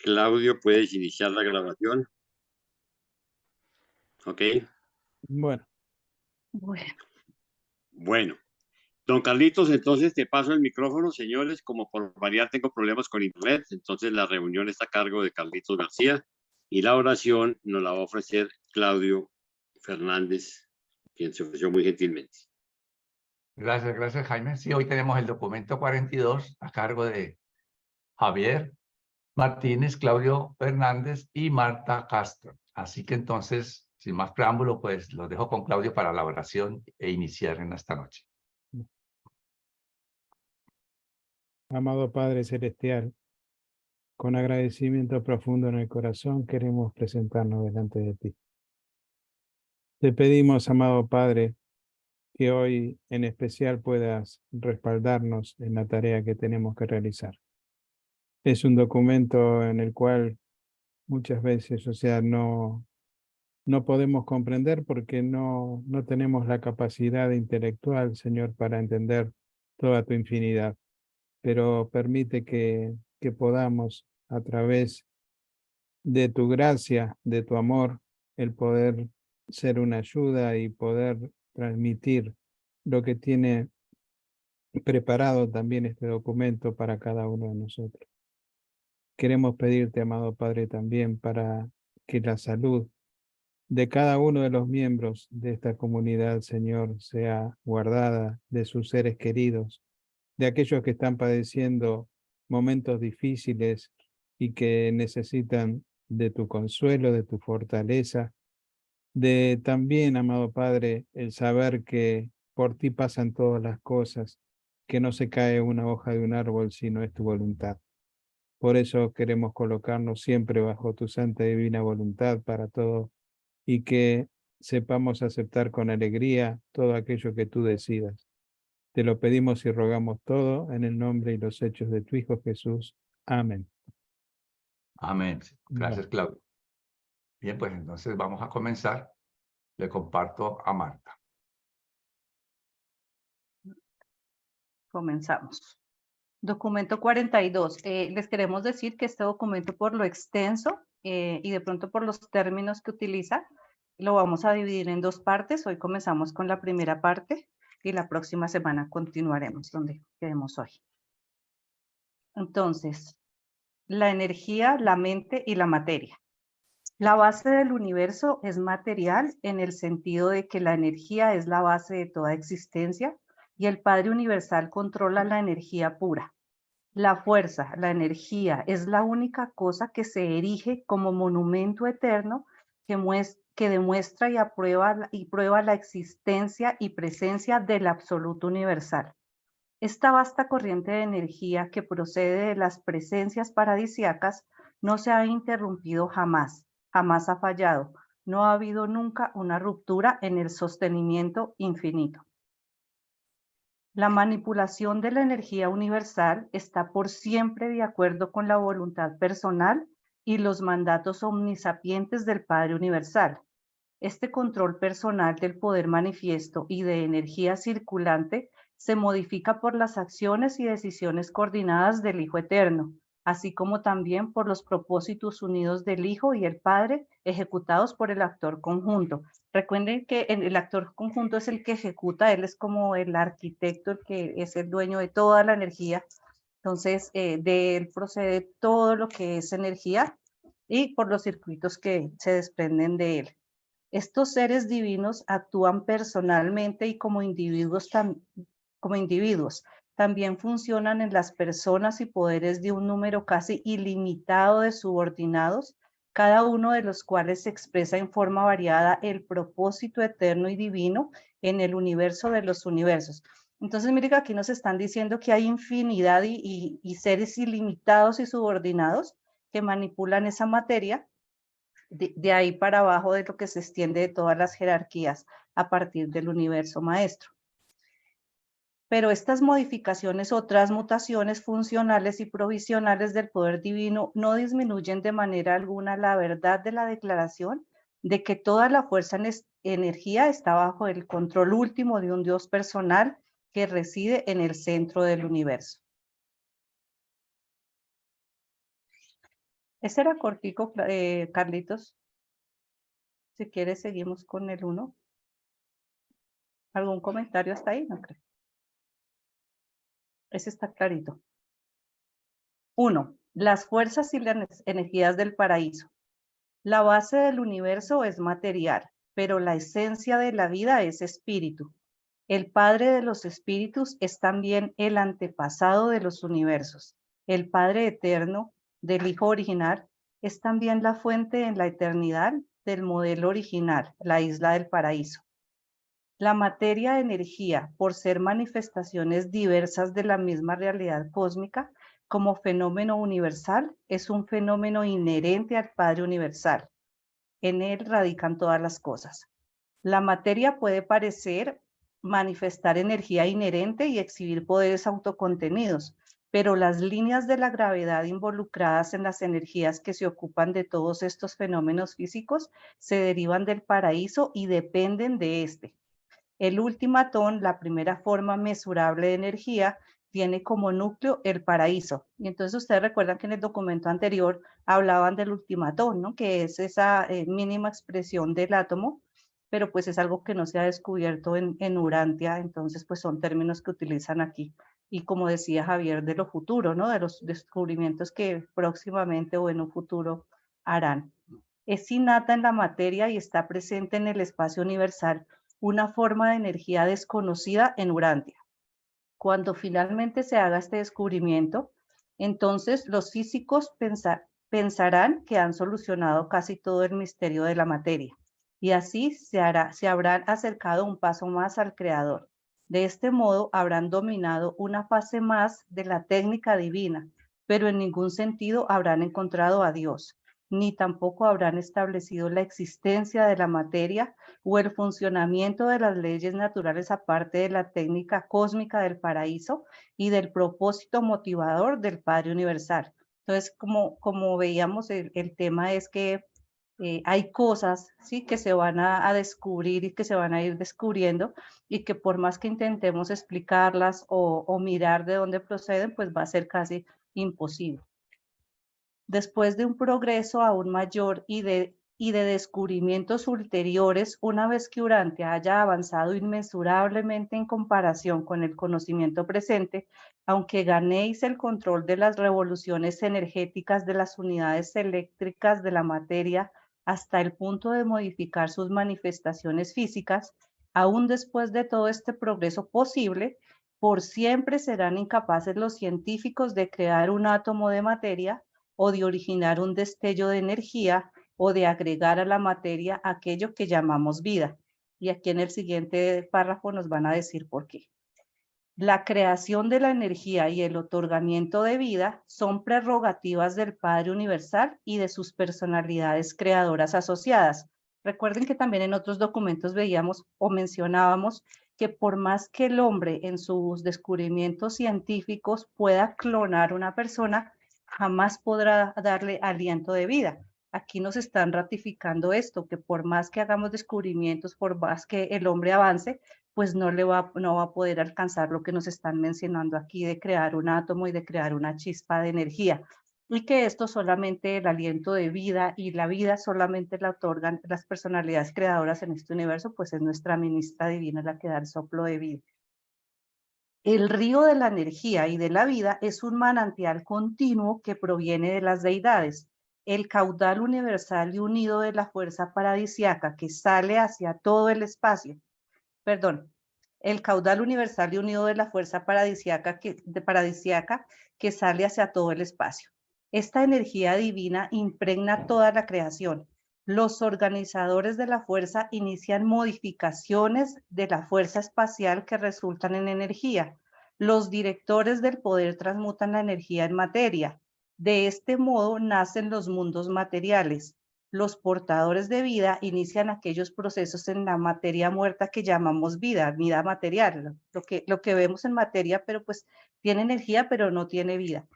Claudio, puedes iniciar la grabación. Ok. Bueno, Bueno, Bueno, don Carlitos, entonces te paso el micrófono, señores. Como por variar tengo problemas con internet, entonces la reunión está a cargo de Carlitos García y la oración nos la va a ofrecer Claudio Fernández, quien se ofreció muy gentilmente. Gracias, Jaime. Sí, hoy tenemos el documento 42 a cargo de Javier Martínez, Claudio Fernández y Marta Castro. Así que entonces, sin más preámbulo, pues los dejo con Claudio para la oración e iniciar en esta noche. amado Padre Celestial, con agradecimiento profundo en el corazón queremos presentarnos delante de ti. Te pedimos, amado Padre, que hoy en especial puedas respaldarnos en la tarea que tenemos que realizar. Es un documento en el cual muchas veces, no podemos comprender porque no tenemos la capacidad intelectual, Señor, para entender toda tu infinidad. Pero permite que podamos, a través de tu gracia, de tu amor, el poder ser una ayuda y poder transmitir lo que tiene preparado también este documento para cada uno de nosotros. Queremos pedirte, amado Padre, también para que la salud de cada uno de los miembros de esta comunidad, Señor, sea guardada, de sus seres queridos, de aquellos que están padeciendo momentos difíciles y que necesitan de tu consuelo, de tu fortaleza, de también, amado Padre, el saber que por ti pasan todas las cosas, que no se cae una hoja de un árbol si no es tu voluntad. Por eso queremos colocarnos siempre bajo tu santa y divina voluntad para todo y que sepamos aceptar con alegría todo aquello que tú decidas. Te lo pedimos y rogamos todo en el nombre y los hechos de tu Hijo Jesús. Amén. Amén. Gracias, Claudio. Bien, pues entonces vamos a comenzar. Le comparto a Marta. comenzamos. Documento 42. Les queremos decir que este documento, por lo extenso y de pronto por los términos que utiliza, lo vamos a dividir en dos partes. Hoy comenzamos con la primera parte y la próxima semana continuaremos donde quedemos hoy. Entonces, la energía, la mente y la materia. La base del universo es material en el sentido de que la energía es la base de toda existencia y el Padre Universal controla la energía pura. La fuerza, la energía, es la única cosa que se erige como monumento eterno que demuestra y prueba la existencia y presencia del absoluto universal. Esta vasta corriente de energía que procede de las presencias paradisíacas no se ha interrumpido jamás, jamás ha fallado, no ha habido nunca una ruptura en el sostenimiento infinito. La manipulación de la energía universal está por siempre de acuerdo con la voluntad personal y los mandatos omnisapientes del Padre Universal. Este control personal del poder manifiesto y de energía circulante se modifica por las acciones y decisiones coordinadas del Hijo Eterno, así como también por los propósitos unidos del Hijo y el Padre ejecutados por el actor conjunto. Recuerden que el actor conjunto es el que ejecuta, él es como el arquitecto, el que es el dueño de toda la energía. Entonces, de él procede todo lo que es energía y por los circuitos que se desprenden de él. Estos seres divinos actúan personalmente y como individuos, también funcionan en las personas y poderes de un número casi ilimitado de subordinados, cada uno de los cuales expresa en forma variada el propósito eterno y divino en el universo de los universos. Entonces, mire que aquí nos están diciendo que hay infinidad y seres ilimitados y subordinados que manipulan esa materia. De ahí para abajo de lo que se extiende de todas las jerarquías a partir del universo maestro. Pero estas modificaciones o transmutaciones funcionales y provisionales del poder divino no disminuyen de manera alguna la verdad de la declaración de que toda la fuerza en energía está bajo el control último de un Dios personal que reside en el centro del universo. Ese era cortico, Carlitos. Si quieres, seguimos con el 1. ¿Algún comentario hasta ahí? No creo. Ese está clarito. 1. Las fuerzas y las energías del paraíso. La base del universo es material, pero la esencia de la vida es espíritu. El Padre de los espíritus es también el antepasado de los universos. El Padre eterno del Hijo original es también la fuente en la eternidad del modelo original, la isla del paraíso. La materia-energía, por ser manifestaciones diversas de la misma realidad cósmica, como fenómeno universal, es un fenómeno inherente al Padre universal. En él radican todas las cosas. La materia puede parecer manifestar energía inherente y exhibir poderes autocontenidos, pero las líneas de la gravedad involucradas en las energías que se ocupan de todos estos fenómenos físicos se derivan del paraíso y dependen de este. El ultimatón, la primera forma mesurable de energía, tiene como núcleo el paraíso. Y entonces ustedes recuerdan que en el documento anterior hablaban del ultimatón, ¿no? Que es esa mínima expresión del átomo, pero pues es algo que no se ha descubierto en Urantia, entonces pues son términos que utilizan aquí. Y como decía Javier, de lo futuro, ¿no? De los descubrimientos que próximamente o en un futuro harán. Es innata en la materia y está presente en el espacio universal una forma de energía desconocida en Urantia. Cuando finalmente se haga este descubrimiento, entonces los físicos pensarán que han solucionado casi todo el misterio de la materia y así se habrán acercado un paso más al Creador. De este modo habrán dominado una fase más de la técnica divina, pero en ningún sentido habrán encontrado a Dios, ni tampoco habrán establecido la existencia de la materia o el funcionamiento de las leyes naturales aparte de la técnica cósmica del paraíso y del propósito motivador del Padre Universal. Entonces, como veíamos, el tema es que hay cosas, ¿sí?, que se van a descubrir y que se van a ir descubriendo y que por más que intentemos explicarlas o mirar de dónde proceden, pues va a ser casi imposible. Después de un progreso aún mayor y de descubrimientos ulteriores, una vez que Urantia haya avanzado inmensurablemente en comparación con el conocimiento presente, aunque ganéis el control de las revoluciones energéticas de las unidades eléctricas de la materia hasta el punto de modificar sus manifestaciones físicas, aún después de todo este progreso posible, por siempre serán incapaces los científicos de crear un átomo de materia o de originar un destello de energía o de agregar a la materia aquello que llamamos vida. Y aquí en el siguiente párrafo nos van a decir por qué. La creación de la energía y el otorgamiento de vida son prerrogativas del Padre Universal y de sus personalidades creadoras asociadas. Recuerden que también en otros documentos veíamos o mencionábamos que por más que el hombre en sus descubrimientos científicos pueda clonar una persona, jamás podrá darle aliento de vida. Aquí nos están ratificando esto, que por más que hagamos descubrimientos, por más que el hombre avance, pues no va a poder alcanzar lo que nos están mencionando aquí de crear un átomo y de crear una chispa de energía. Y que esto solamente el aliento de vida y la vida solamente la otorgan las personalidades creadoras en este universo, pues es nuestra ministra divina la que da el soplo de vida. El río de la energía y de la vida es un manantial continuo que proviene de las deidades. El caudal universal y unido de la fuerza paradisiaca que sale hacia todo el espacio. El caudal universal y unido de la fuerza paradisiaca que sale hacia todo el espacio. Esta energía divina impregna toda la creación. Los organizadores de la fuerza inician modificaciones de la fuerza espacial que resultan en energía. Los directores del poder transmutan la energía en materia. De este modo nacen los mundos materiales. Los portadores de vida inician aquellos procesos en la materia muerta que llamamos vida, vida material, lo que vemos en materia, pero pues tiene energía, pero no tiene vida.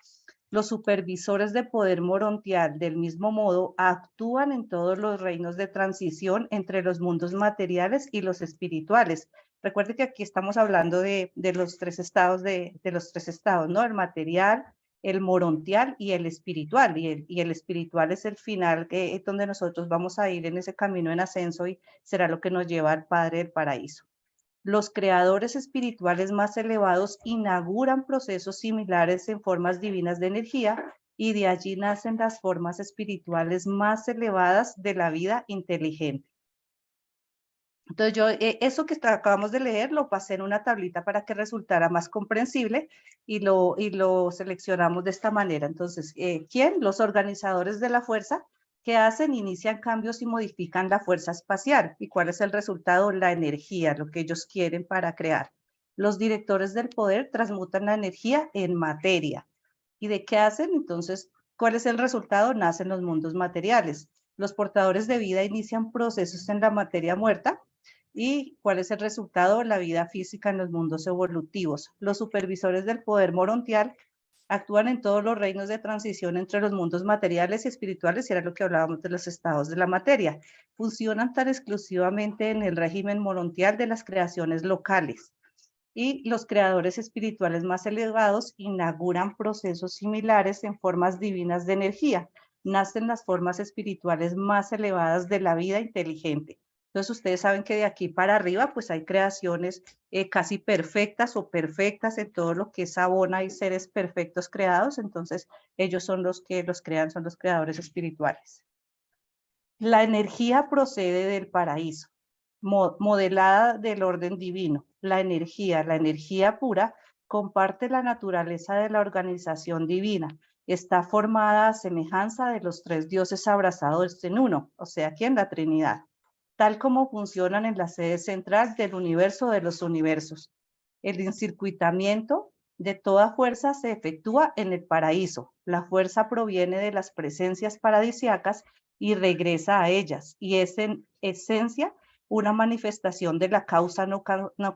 Los supervisores de poder morontial, del mismo modo, actúan en todos los reinos de transición entre los mundos materiales y los espirituales. Recuerde que aquí estamos hablando de los tres estados, ¿no? El material, el morontial y el espiritual, y el espiritual es el final, donde nosotros vamos a ir en ese camino en ascenso y será lo que nos lleva al Padre del Paraíso. Los creadores espirituales más elevados inauguran procesos similares en formas divinas de energía y de allí nacen las formas espirituales más elevadas de la vida inteligente. Entonces yo eso que acabamos de leer lo pasé en una tablita para que resultara más comprensible y lo seleccionamos de esta manera. Entonces, ¿quién? Los organizadores de la fuerza que hacen, inician cambios y modifican la fuerza espacial. ¿Y cuál es el resultado? La energía, lo que ellos quieren para crear. Los directores del poder transmutan la energía en materia. ¿Y de qué hacen? Entonces, ¿cuál es el resultado? Nacen los mundos materiales. Los portadores de vida inician procesos en la materia muerta. ¿Y cuál es el resultado? La vida física en los mundos evolutivos. Los supervisores del poder morontial actúan en todos los reinos de transición entre los mundos materiales y espirituales, y era lo que hablábamos de los estados de la materia. Funcionan tan exclusivamente en el régimen morontial de las creaciones locales. Y los creadores espirituales más elevados inauguran procesos similares en formas divinas de energía. Nacen las formas espirituales más elevadas de la vida inteligente. Entonces ustedes saben que de aquí para arriba pues hay creaciones casi perfectas o perfectas en todo lo que es Sabona y seres perfectos creados. Entonces ellos son los que los crean, son los creadores espirituales. La energía procede del paraíso, modelada del orden divino. La energía pura, comparte la naturaleza de la organización divina. Está formada a semejanza de los tres dioses abrazados en uno, o sea, aquí en la Trinidad, tal como funcionan en la sede central del universo de los universos. El encircuitamiento de toda fuerza se efectúa en el paraíso. La fuerza proviene de las presencias paradisiacas y regresa a ellas, y es en esencia una manifestación de la causa no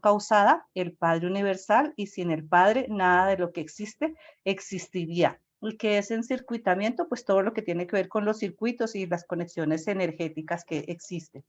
causada, el Padre Universal, y sin el Padre nada de lo que existe existiría. ¿Y qué es encircuitamiento? Pues todo lo que tiene que ver con los circuitos y las conexiones energéticas que existen.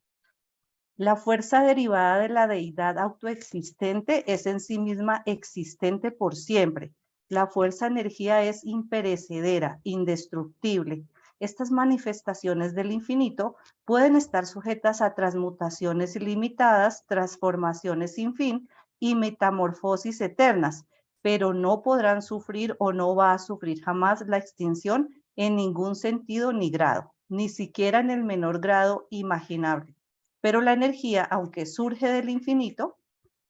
La fuerza derivada de la deidad autoexistente es en sí misma existente por siempre. La fuerza energía es imperecedera, indestructible. Estas manifestaciones del infinito pueden estar sujetas a transmutaciones ilimitadas, transformaciones sin fin y metamorfosis eternas, pero no podrán sufrir o no va a sufrir jamás la extinción en ningún sentido ni grado, ni siquiera en el menor grado imaginable. Pero la energía, aunque surge del infinito,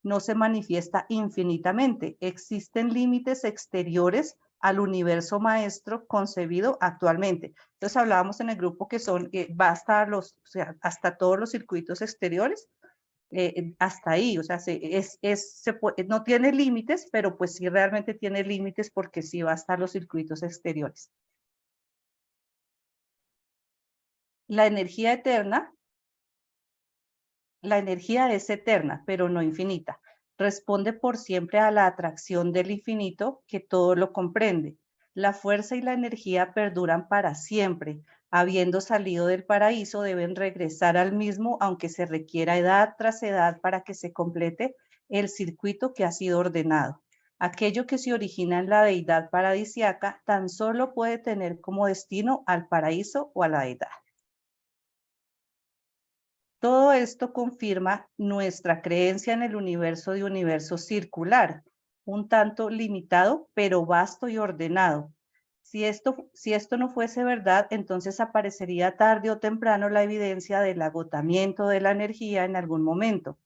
no se manifiesta infinitamente. Existen límites exteriores al universo maestro concebido actualmente. Entonces hablábamos en el grupo que son, va hasta hasta todos los circuitos exteriores, hasta ahí, o sea, no tiene límites, pero pues sí realmente tiene límites porque sí va hasta los circuitos exteriores. La energía eterna. La energía es eterna, pero no infinita. Responde por siempre a la atracción del infinito que todo lo comprende. La fuerza y la energía perduran para siempre. Habiendo salido del paraíso, deben regresar al mismo, aunque se requiera edad tras edad para que se complete el circuito que ha sido ordenado. Aquello que se origina en la deidad paradisiaca tan solo puede tener como destino al paraíso o a la deidad. Todo esto confirma nuestra creencia en el universo de universo circular, un tanto limitado, pero vasto y ordenado. Si esto no fuese verdad, entonces aparecería tarde o temprano la evidencia del agotamiento de la energía en algún momento.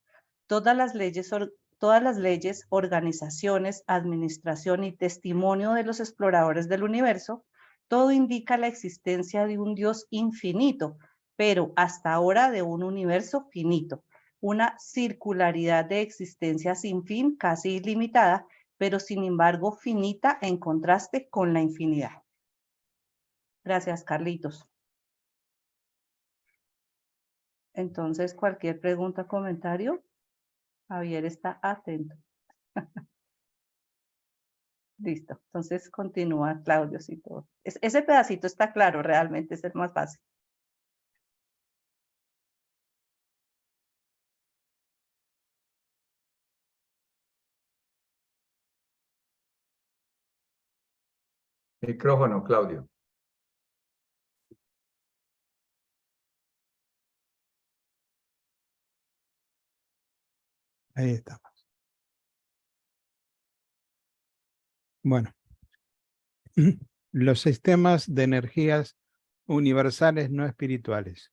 Todas las leyes, organizaciones, administración y testimonio de los exploradores del universo, todo indica la existencia de un Dios infinito, pero hasta ahora de un universo finito, una circularidad de existencia sin fin, casi ilimitada, pero sin embargo finita en contraste con la infinidad. Gracias, Carlitos. Entonces, cualquier pregunta, comentario, Javier está atento. Listo. Entonces continúa Claudio y todo. Ese pedacito está claro, realmente es el más fácil. Micrófono, Claudio. Ahí estamos. Bueno, los sistemas de energías universales no espirituales,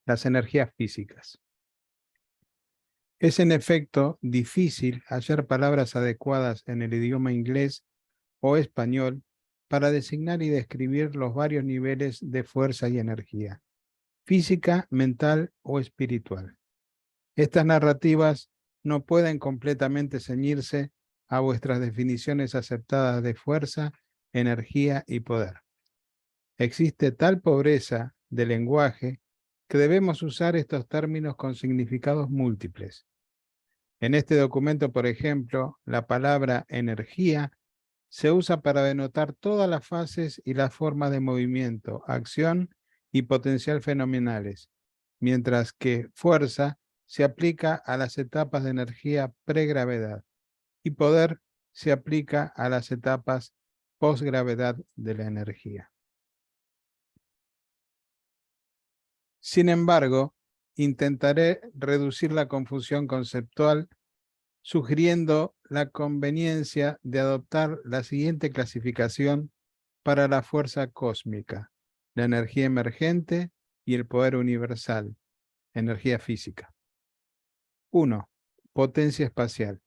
las energías físicas. Es en efecto difícil hallar palabras adecuadas en el idioma inglés o español para designar y describir los varios niveles de fuerza y energía, física, mental o espiritual. Estas narrativas no pueden completamente ceñirse a vuestras definiciones aceptadas de fuerza, energía y poder. Existe tal pobreza de lenguaje que debemos usar estos términos con significados múltiples. En este documento, por ejemplo, la palabra energía se usa para denotar todas las fases y las formas de movimiento, acción y potencial fenomenales, mientras que fuerza se aplica a las etapas de energía pregravedad y poder se aplica a las etapas posgravedad de la energía. Sin embargo, intentaré reducir la confusión conceptual sugiriendo la conveniencia de adoptar la siguiente clasificación para la fuerza cósmica, la energía emergente y el poder universal, energía física. 1. Potencia espacial.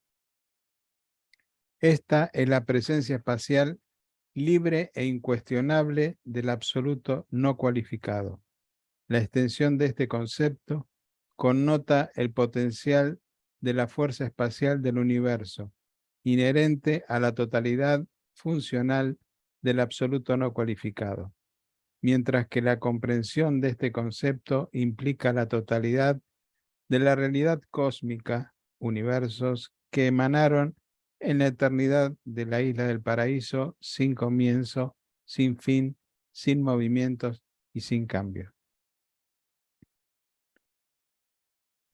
Esta es la presencia espacial libre e incuestionable del absoluto no cualificado. La extensión de este concepto connota el potencial de la fuerza espacial del universo, inherente a la totalidad funcional del absoluto no cualificado, mientras que la comprensión de este concepto implica la totalidad de la realidad cósmica, universos que emanaron en la eternidad de la isla del paraíso, sin comienzo, sin fin, sin movimientos y sin cambio.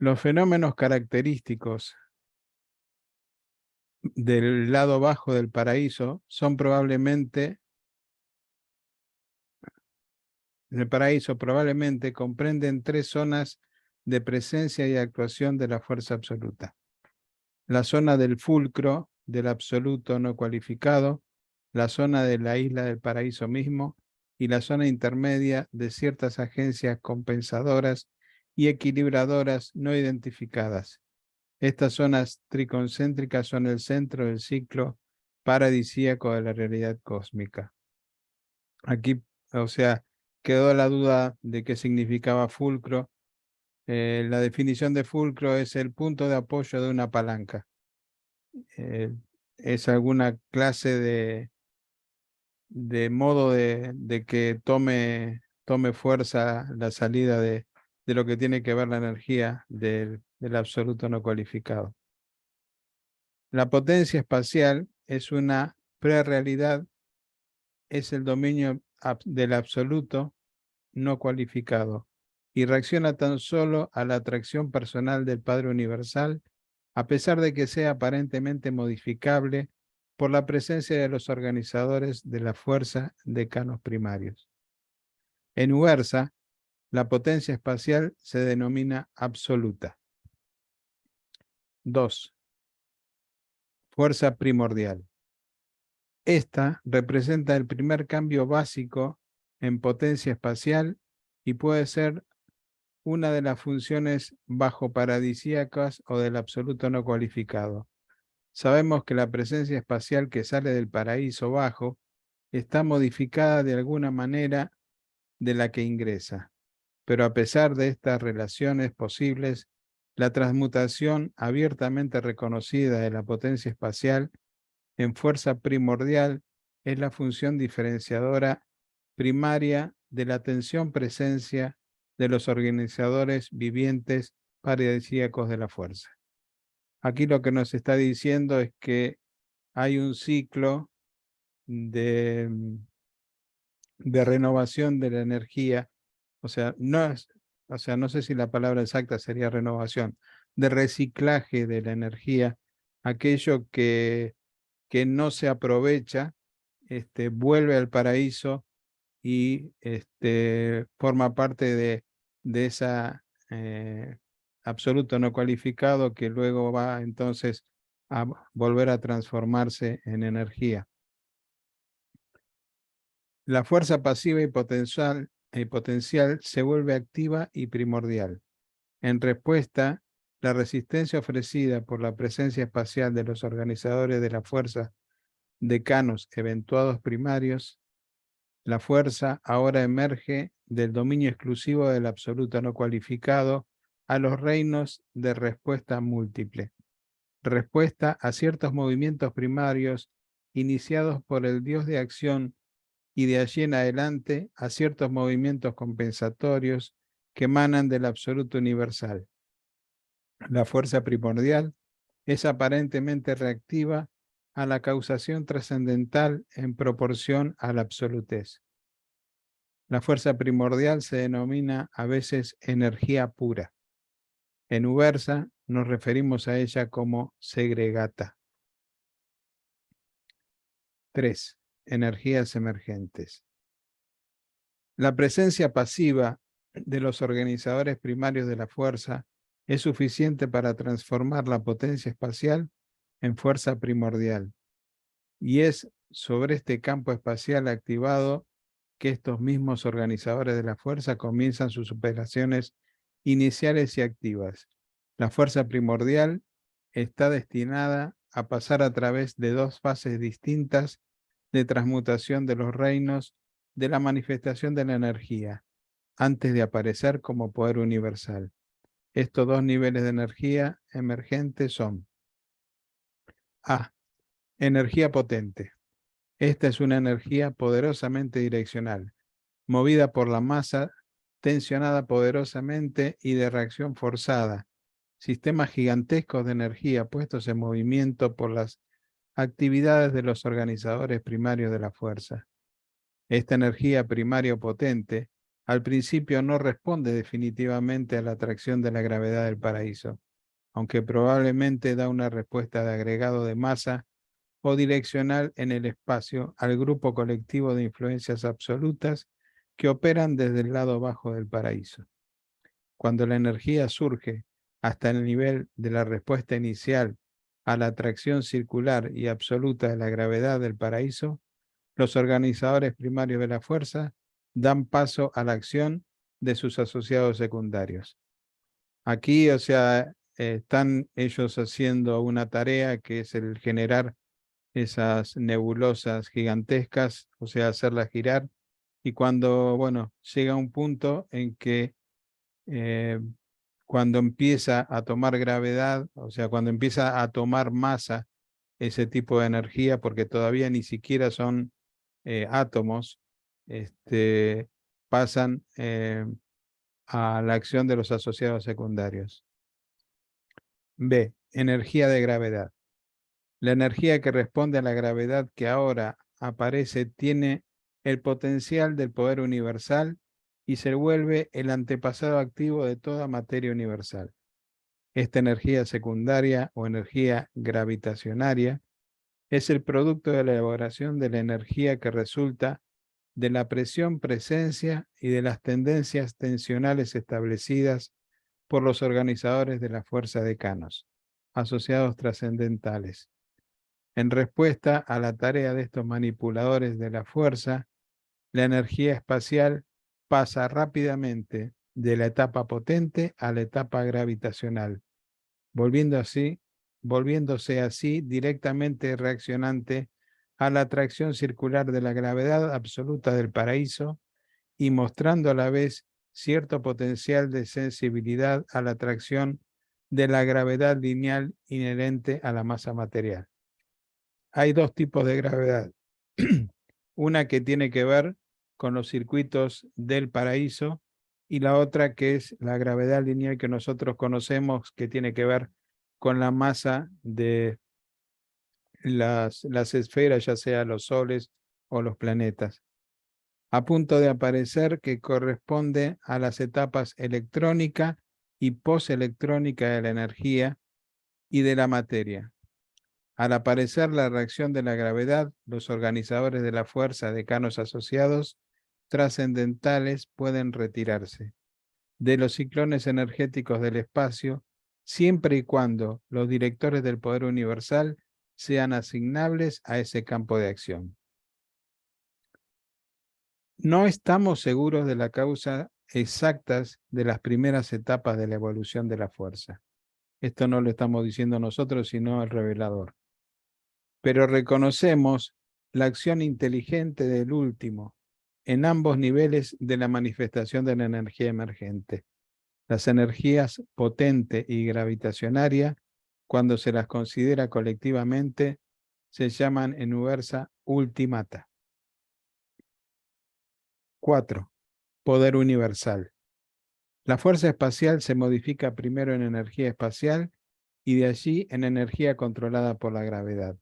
Los fenómenos característicos del lado bajo del paraíso son probablemente comprenden tres zonas de presencia y actuación de la fuerza absoluta. La zona del fulcro, del absoluto no cualificado, la zona de la isla del paraíso mismo y la zona intermedia de ciertas agencias compensadoras y equilibradoras no identificadas. Estas zonas triconcéntricas son el centro del ciclo paradisíaco de la realidad cósmica. Aquí, o sea, quedó la duda de qué significaba fulcro. La definición de fulcro es el punto de apoyo de una palanca. Es alguna clase de modo de que tome fuerza la salida de lo que tiene que ver la energía del absoluto no cualificado. La potencia espacial es una prerrealidad, es el dominio del absoluto no cualificado y reacciona tan solo a la atracción personal del Padre Universal, a pesar de que sea aparentemente modificable por la presencia de los organizadores de la fuerza decanos primarios. En Ubersa, la potencia espacial se denomina absoluta. 2. Fuerza primordial. Esta representa el primer cambio básico en potencia espacial y puede ser una de las funciones bajo paradisíacas o del absoluto no cualificado. Sabemos que la presencia espacial que sale del paraíso bajo está modificada de alguna manera de la que ingresa, pero a pesar de estas relaciones posibles, la transmutación abiertamente reconocida de la potencia espacial en fuerza primordial es la función diferenciadora primaria de la tensión-presencia de los organizadores vivientes paradisíacos de la fuerza. Aquí lo que nos está diciendo es que hay un ciclo de renovación de la energía, no sé si la palabra exacta sería renovación, de reciclaje de la energía, aquello que no se aprovecha vuelve al paraíso y forma parte de esa absoluto no cualificado que luego va entonces a volver a transformarse en energía. La fuerza pasiva y potencial se vuelve activa y primordial. En respuesta, la resistencia ofrecida por la presencia espacial de los organizadores de la fuerza decanos eventuados primarios, la fuerza ahora emerge del dominio exclusivo del absoluto no cualificado a los reinos de respuesta múltiple. Respuesta a ciertos movimientos primarios iniciados por el Dios de acción y de allí en adelante a ciertos movimientos compensatorios que emanan del absoluto universal. La fuerza primordial es aparentemente reactiva a la causación trascendental en proporción a la absolutez. La fuerza primordial se denomina a veces energía pura. En Ubersa nos referimos a ella como segregata. 3. Energías emergentes. La presencia pasiva de los organizadores primarios de la fuerza es suficiente para transformar la potencia espacial en fuerza primordial. Y es sobre este campo espacial activado que estos mismos organizadores de la fuerza comienzan sus operaciones iniciales y activas. La fuerza primordial está destinada a pasar a través de dos fases distintas de transmutación de los reinos de la manifestación de la energía, antes de aparecer como poder universal. Estos dos niveles de energía emergente son: A. Energía potente. Esta es una energía poderosamente direccional, movida por la masa, tensionada poderosamente y de reacción forzada. Sistemas gigantescos de energía puestos en movimiento por las actividades de los organizadores primarios de la fuerza. Esta energía primaria potente al principio no responde definitivamente a la atracción de la gravedad del paraíso, aunque probablemente da una respuesta de agregado de masa o direccional en el espacio al grupo colectivo de influencias absolutas que operan desde el lado bajo del paraíso. Cuando la energía surge hasta el nivel de la respuesta inicial a la atracción circular y absoluta de la gravedad del paraíso, los organizadores primarios de la fuerza dan paso a la acción de sus asociados secundarios. Aquí, están ellos haciendo una tarea que es el generar esas nebulosas gigantescas, hacerlas girar, y cuando, llega un punto en que cuando empieza a tomar gravedad, cuando empieza a tomar masa ese tipo de energía, porque todavía ni siquiera son átomos, pasan a la acción de los asociados secundarios. B. Energía de gravedad. La energía que responde a la gravedad que ahora aparece tiene el potencial del poder universal y se vuelve el antepasado activo de toda materia universal. Esta energía secundaria o energía gravitacionaria es el producto de la elaboración de la energía que resulta de la presión presencia y de las tendencias tensionales establecidas por los organizadores de la fuerza decanos, asociados trascendentales. En respuesta a la tarea de estos manipuladores de la fuerza, la energía espacial pasa rápidamente de la etapa potente a la etapa gravitacional, volviéndose así directamente reaccionante a la atracción circular de la gravedad absoluta del paraíso y mostrando a la vez cierto potencial de sensibilidad a la atracción de la gravedad lineal inherente a la masa material. Hay dos tipos de gravedad. Una que tiene que ver con los circuitos del paraíso y la otra que es la gravedad lineal que nosotros conocemos, que tiene que ver con la masa de las esferas, ya sea los soles o los planetas, a punto de aparecer, que corresponde a las etapas electrónica y postelectrónica de la energía y de la materia. Al aparecer la reacción de la gravedad, los organizadores de la fuerza, decanos asociados, trascendentales, pueden retirarse de los ciclones energéticos del espacio, siempre y cuando los directores del poder universal sean asignables a ese campo de acción. No estamos seguros de la causa exactas de las primeras etapas de la evolución de la fuerza. Esto no lo estamos diciendo nosotros, sino el revelador. Pero reconocemos la acción inteligente del último en ambos niveles de la manifestación de la energía emergente. Las energías potente y gravitacionaria, cuando se las considera colectivamente, se llaman en Ubersa ultimata. 4. Poder universal. La fuerza espacial se modifica primero en energía espacial y de allí en energía controlada por la gravedad.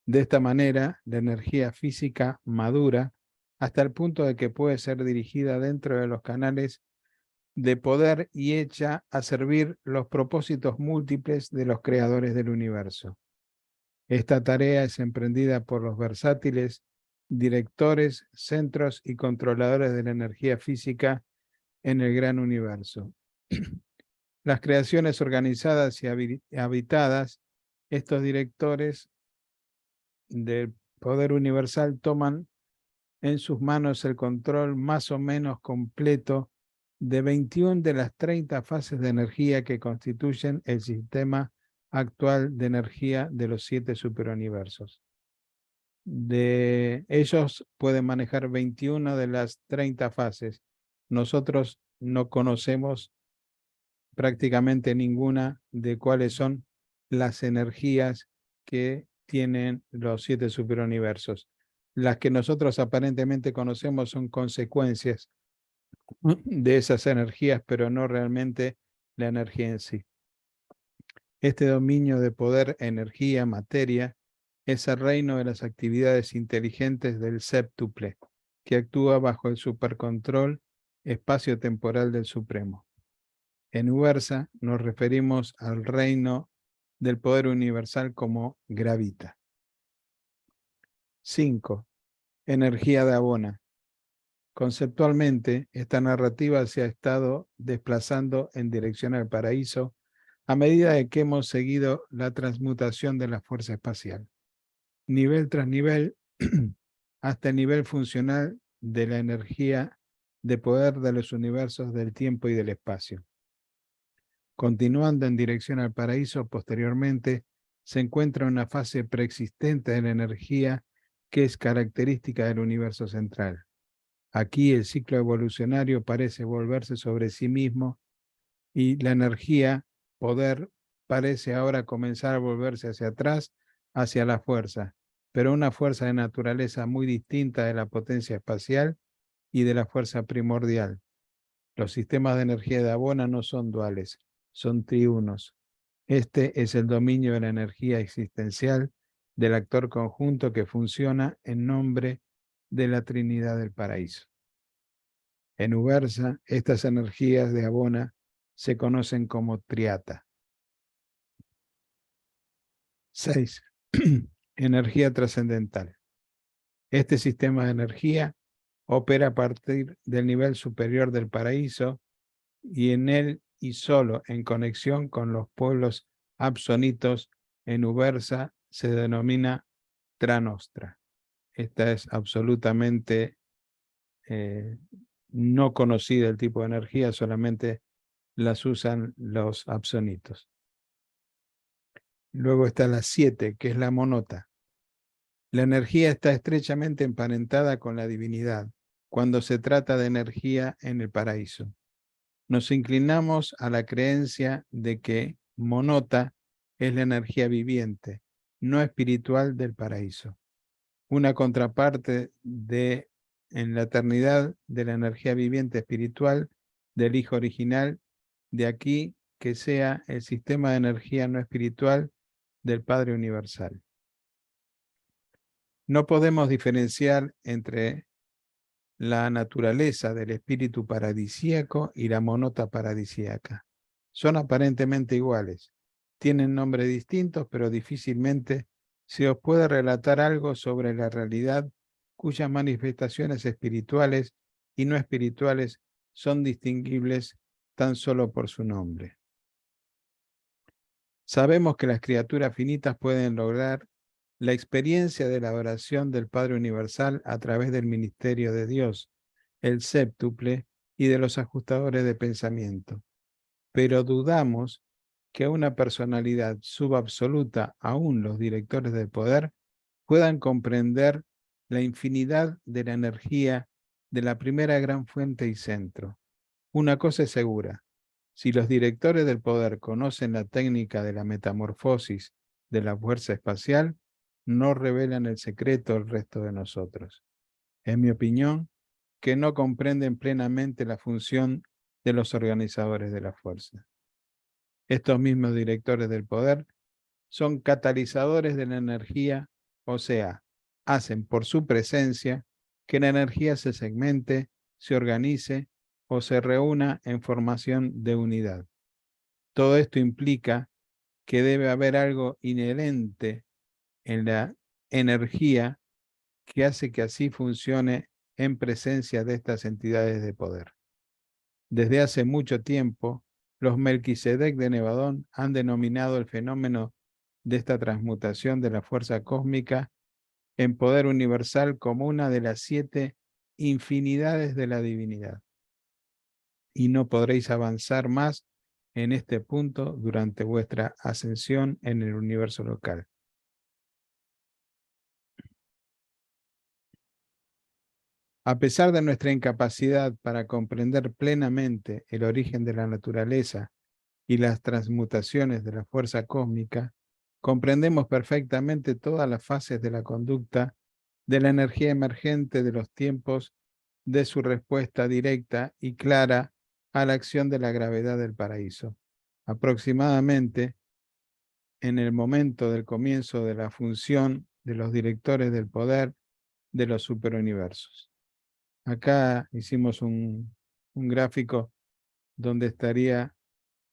De esta manera, la energía física madura hasta el punto de que puede ser dirigida dentro de los canales de poder y hecha a servir los propósitos múltiples de los creadores del universo. Esta tarea es emprendida por los versátiles directores, centros y controladores de la energía física en el gran universo. Las creaciones organizadas y habitadas, estos directores del poder universal toman en sus manos el control más o menos completo de 21 de las 30 fases de energía que constituyen el sistema actual de energía de los 7 superuniversos. De ellos pueden manejar 21 de las 30 fases. Nosotros no conocemos prácticamente ninguna de cuáles son las energías que tienen los 7 superuniversos. Las que nosotros aparentemente conocemos son consecuencias de esas energías, pero no realmente la energía en sí. Este dominio de poder, energía, materia, es el reino de las actividades inteligentes del séptuple, que actúa bajo el supercontrol espacio-temporal del Supremo. En Ubersa nos referimos al reino del poder universal como gravita. 5. Energía de Abona. Conceptualmente, esta narrativa se ha estado desplazando en dirección al paraíso a medida de que hemos seguido la transmutación de la fuerza espacial, nivel tras nivel, hasta el nivel funcional de la energía de poder de los universos del tiempo y del espacio. Continuando en dirección al paraíso, posteriormente, se encuentra una fase preexistente de la energía que es característica del universo central. Aquí el ciclo evolucionario parece volverse sobre sí mismo y la energía, poder, parece ahora comenzar a volverse hacia atrás, hacia la fuerza, pero una fuerza de naturaleza muy distinta de la potencia espacial y de la fuerza primordial. Los sistemas de energía de Abona no son duales, son triunos. Este es el dominio de la energía existencial del actor conjunto que funciona en nombre de la Trinidad del Paraíso. En Ubersa, estas energías de Abona se conocen como triata. 6. Energía trascendental. Este sistema de energía opera a partir del nivel superior del paraíso y en él y solo en conexión con los pueblos absonitos en Ubersa se denomina Tranostra. Esta es absolutamente no conocida el tipo de energía, solamente las usan los absonitos. Luego está la 7, que es la monota. La energía está estrechamente emparentada con la divinidad cuando se trata de energía en el paraíso. Nos inclinamos a la creencia de que monota es la energía viviente, no espiritual del paraíso. Una contraparte en la eternidad de la energía viviente espiritual del Hijo original, de aquí que sea el sistema de energía no espiritual del Padre Universal. No podemos diferenciar entre la naturaleza del espíritu paradisíaco y la monota paradisíaca. Son aparentemente iguales, tienen nombres distintos, pero difícilmente si os puede relatar algo sobre la realidad cuyas manifestaciones espirituales y no espirituales son distinguibles tan solo por su nombre. Sabemos que las criaturas finitas pueden lograr la experiencia de la adoración del Padre Universal a través del ministerio de Dios, el séptuple y de los ajustadores de pensamiento. Pero dudamos que una personalidad subabsoluta, aún los directores del poder, puedan comprender la infinidad de la energía de la primera gran fuente y centro. Una cosa es segura: si los directores del poder conocen la técnica de la metamorfosis de la fuerza espacial, no revelan el secreto al resto de nosotros. En mi opinión, que no comprenden plenamente la función de los organizadores de la fuerza. Estos mismos directores del poder son catalizadores de la energía, o sea, hacen por su presencia que la energía se segmente, se organice o se reúna en formación de unidad. Todo esto implica que debe haber algo inherente en la energía que hace que así funcione en presencia de estas entidades de poder. Desde hace mucho tiempo, los Melquisedec de Nevadón han denominado el fenómeno de esta transmutación de la fuerza cósmica en poder universal como una de las 7 infinidades de la divinidad. Y no podréis avanzar más en este punto durante vuestra ascensión en el universo local. A pesar de nuestra incapacidad para comprender plenamente el origen de la naturaleza y las transmutaciones de la fuerza cósmica, comprendemos perfectamente todas las fases de la conducta de la energía emergente de los tiempos de su respuesta directa y clara a la acción de la gravedad del paraíso, aproximadamente en el momento del comienzo de la función de los directores del poder de los superuniversos. Acá hicimos un gráfico donde estaría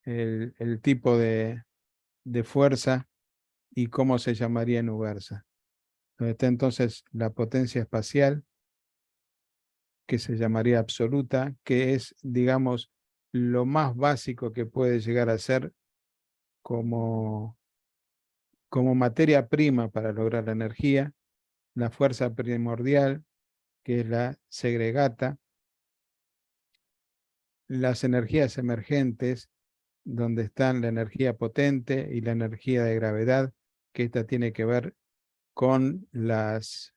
el tipo de fuerza y cómo se llamaría en Ubersa. Donde está entonces la potencia espacial, que se llamaría absoluta, que es, digamos, lo más básico que puede llegar a ser como materia prima para lograr la energía, la fuerza primordial, que es la segregata, las energías emergentes, donde están la energía potente y la energía de gravedad, que esta tiene que ver con las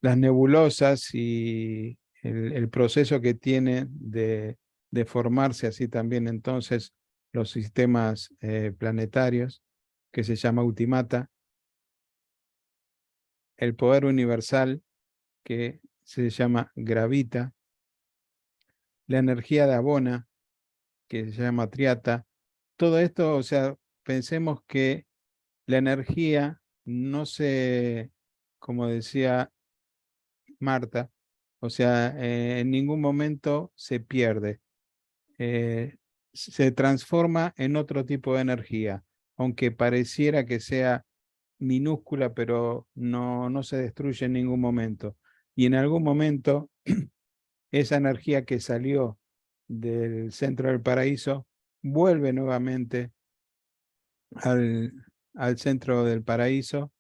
nebulosas y el proceso que tiene de formarse así también entonces los sistemas planetarios, que se llama ultimata, el poder universal, que se llama gravita, la energía de Abona, que se llama triata. Todo esto, o sea, pensemos que la energía no se, como decía Marta, o sea, en ningún momento se pierde. Se transforma en otro tipo de energía, aunque pareciera que sea minúscula, pero no se destruye en ningún momento. Y en algún momento, esa energía que salió del centro del paraíso vuelve nuevamente al centro del paraíso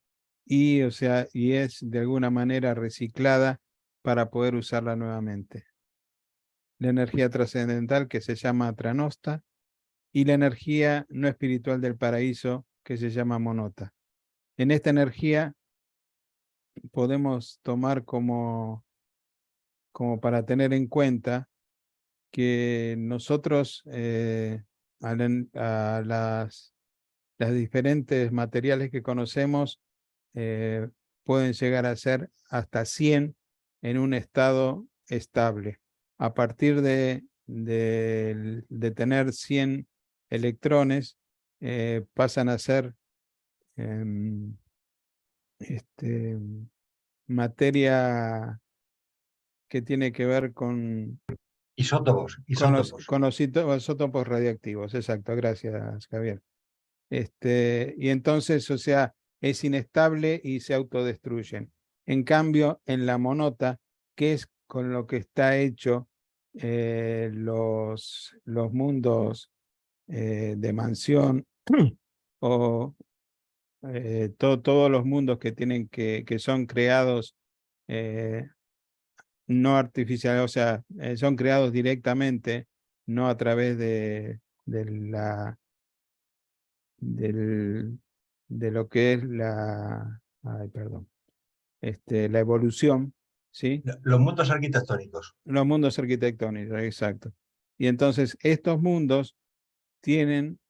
y, o sea, y es de alguna manera reciclada para poder usarla nuevamente. La energía trascendental, que se llama Tranosta, y la energía no espiritual del paraíso, que se llama Monota. En esta energía podemos tomar como para tener en cuenta que nosotros a las diferentes materiales que conocemos pueden llegar a ser hasta 100 en un estado estable. A partir de tener 100 electrones, pasan a ser materia que tiene que ver con Isótopos. con los isótopos radiactivos. Exacto, gracias, Javier. Y entonces, o sea, es inestable y se autodestruyen. En cambio, en la monota, que es con lo que está hecho los mundos de mansión o todos los mundos que tienen que son creados no artificiales, o sea, son creados directamente, no a través de lo que es la evolución, ¿sí? Los mundos arquitectónicos. Los mundos arquitectónicos, exacto. Y entonces estos mundos tienen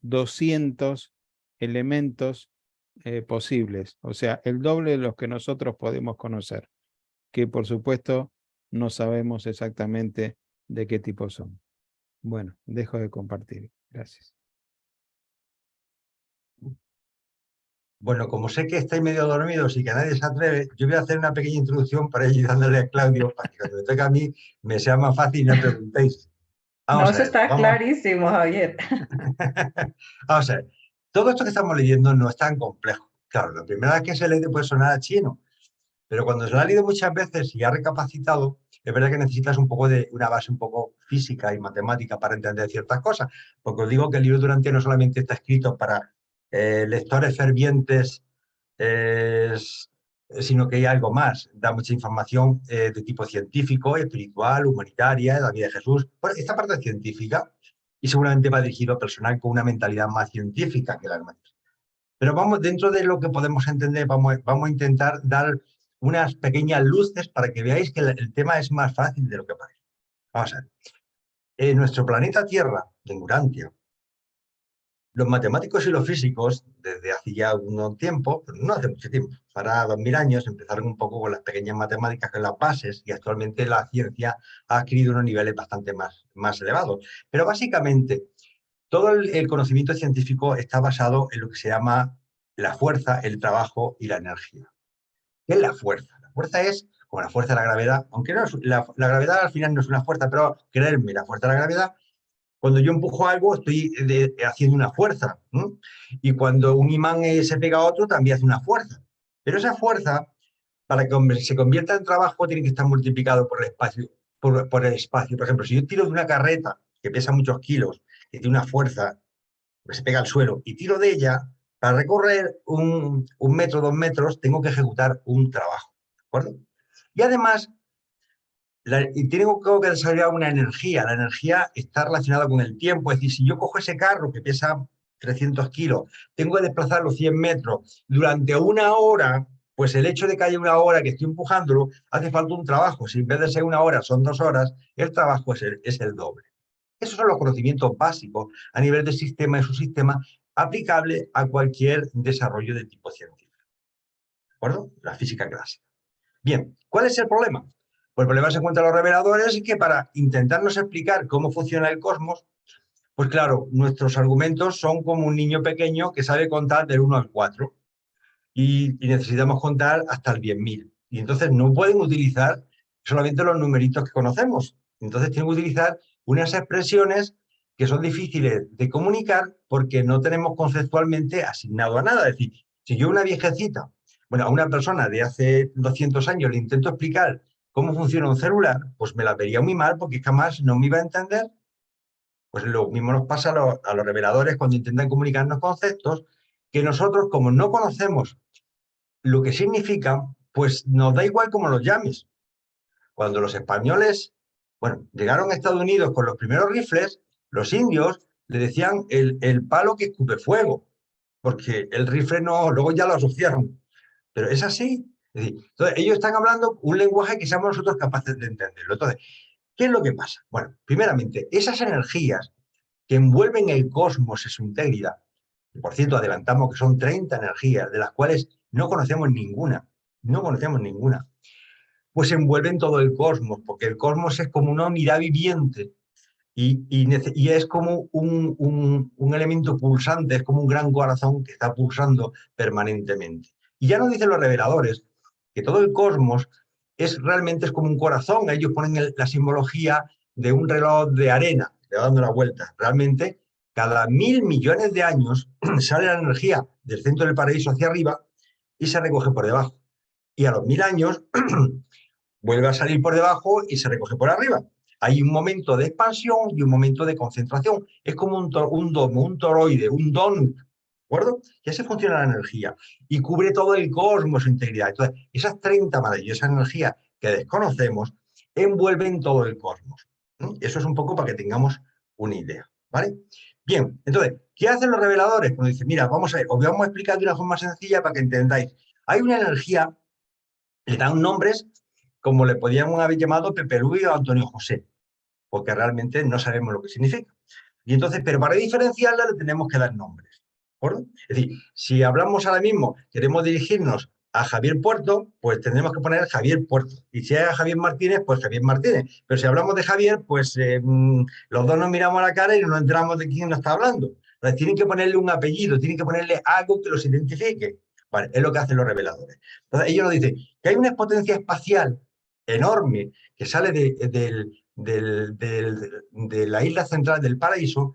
200 elementos posibles, o sea, el doble de los que nosotros podemos conocer, que por supuesto no sabemos exactamente de qué tipo son. Bueno, dejo de compartir. Gracias. Bueno, como sé que estáis medio dormidos y que nadie se atreve, yo voy a hacer una pequeña introducción para ir dándole a Claudio, para que cuando me toque a mí me sea más fácil y no preguntéis. No, eso está clarísimo, Javier. Vamos a ver, todo esto que estamos leyendo no es tan complejo. Claro, la primera vez que se lee puede sonar a chino, pero cuando se lo ha leído muchas veces y ha recapacitado, es verdad que necesitas un poco de una base un poco física y matemática para entender ciertas cosas, porque os digo que el libro Durante no solamente está escrito para lectores fervientes, sino que hay algo más, da mucha información de tipo científico, espiritual, humanitaria, de la vida de Jesús. Bueno, esta parte es científica y seguramente va dirigido a personal con una mentalidad más científica que las nuestras. Pero vamos, dentro de lo que podemos entender, vamos a intentar dar unas pequeñas luces para que veáis que el tema es más fácil de lo que parece. Vamos a ver. En nuestro planeta Tierra, en Urantia, los matemáticos y los físicos, desde hace ya un tiempo, pero no hace mucho tiempo, para 2000 años, empezaron un poco con las pequeñas matemáticas, con las bases, y actualmente la ciencia ha adquirido unos niveles bastante más elevados. Pero básicamente, todo el conocimiento científico está basado en lo que se llama la fuerza, el trabajo y la energía. ¿Qué es la fuerza? La fuerza es como la fuerza de la gravedad, aunque no es, la gravedad al final no es una fuerza, pero creerme, la fuerza de la gravedad, cuando yo empujo algo estoy haciendo una fuerza, ¿no? Y cuando un imán se pega a otro también hace una fuerza. Pero esa fuerza, para que se convierta en trabajo, tiene que estar multiplicado por el espacio. Por el espacio. Por ejemplo, si yo tiro de una carreta que pesa muchos kilos, que tiene una fuerza, que se pega al suelo, y tiro de ella, para recorrer un metro, 2 metros, tengo que ejecutar un trabajo. ¿De acuerdo? Y además, y tengo que desarrollar una energía. La energía está relacionada con el tiempo. Es decir, si yo cojo ese carro que pesa 300 kilos, tengo que desplazarlo 100 metros durante 1 hora, pues el hecho de que haya 1 hora que estoy empujándolo, hace falta un trabajo. Si en vez de ser 1 hora son 2 horas, el trabajo es el doble. Esos son los conocimientos básicos a nivel de sistema y subsistema aplicable a cualquier desarrollo de tipo científico. ¿De acuerdo? La física clásica. Bien, ¿cuál es el problema? Pues el problema se encuentra en los reveladores y que para intentarnos explicar cómo funciona el cosmos, pues claro, nuestros argumentos son como un niño pequeño que sabe contar del 1 al 4 y necesitamos contar hasta el 10.000. Y entonces no pueden utilizar solamente los numeritos que conocemos. Entonces tienen que utilizar unas expresiones que son difíciles de comunicar porque no tenemos conceptualmente asignado a nada. Es decir, si yo una viejecita, bueno, a una persona de hace 200 años le intento explicar cómo funciona un celular, pues me la vería muy mal porque jamás no me iba a entender. Pues lo mismo nos pasa a los reveladores cuando intentan comunicarnos conceptos que nosotros, como no conocemos lo que significan, pues nos da igual cómo los llames. Cuando los españoles, bueno, llegaron a Estados Unidos con los primeros rifles, los indios le decían el palo que escupe fuego, porque el rifle no, luego ya lo asociaron. Pero es así. Es decir, entonces, ellos están hablando un lenguaje que seamos nosotros capaces de entenderlo. Entonces, ¿qué es lo que pasa? Bueno, primeramente, esas energías que envuelven el cosmos en su integridad, y por cierto, adelantamos que son 30 energías, de las cuales no conocemos ninguna, pues envuelven todo el cosmos, porque el cosmos es como una unidad viviente y es como un elemento pulsante, es como un gran corazón que está pulsando permanentemente. Y ya nos dicen los reveladores que todo el cosmos realmente es como un corazón. Ellos ponen la simbología de un reloj de arena, le va dando la vuelta. Realmente cada 1000 millones de años sale la energía del centro del paraíso hacia arriba y se recoge por debajo. Y a los 1000 años vuelve a salir por debajo y se recoge por arriba. Hay un momento de expansión y un momento de concentración. Es como un domo, un toroide, un donut, ¿de acuerdo? Y así funciona la energía. Y cubre todo el cosmos en integridad. Entonces, esas 30 maravillosas energías que desconocemos envuelven todo el cosmos. Eso es un poco para que tengamos una idea, ¿vale? Bien, entonces, ¿qué hacen los reveladores? Cuando dicen, mira, vamos a ver, os vamos a explicar de una forma sencilla para que entendáis. Hay una energía, le dan nombres como le podíamos haber llamado Pepe Luis o Antonio José, porque realmente no sabemos lo que significa. Y entonces, pero para diferenciarla le tenemos que dar nombres, ¿de acuerdo? Es decir, si hablamos ahora mismo, queremos dirigirnos a Javier Puerto, pues tendremos que poner Javier Puerto. Y si es a Javier Martínez, pues Javier Martínez. Pero si hablamos de Javier, pues los dos nos miramos a la cara y no nos enteramos de quién nos está hablando. Entonces, tienen que ponerle un apellido, tienen que ponerle algo que los identifique. Vale, es lo que hacen los reveladores. Entonces, ellos nos dicen que hay una potencia espacial enorme que sale de la isla central del paraíso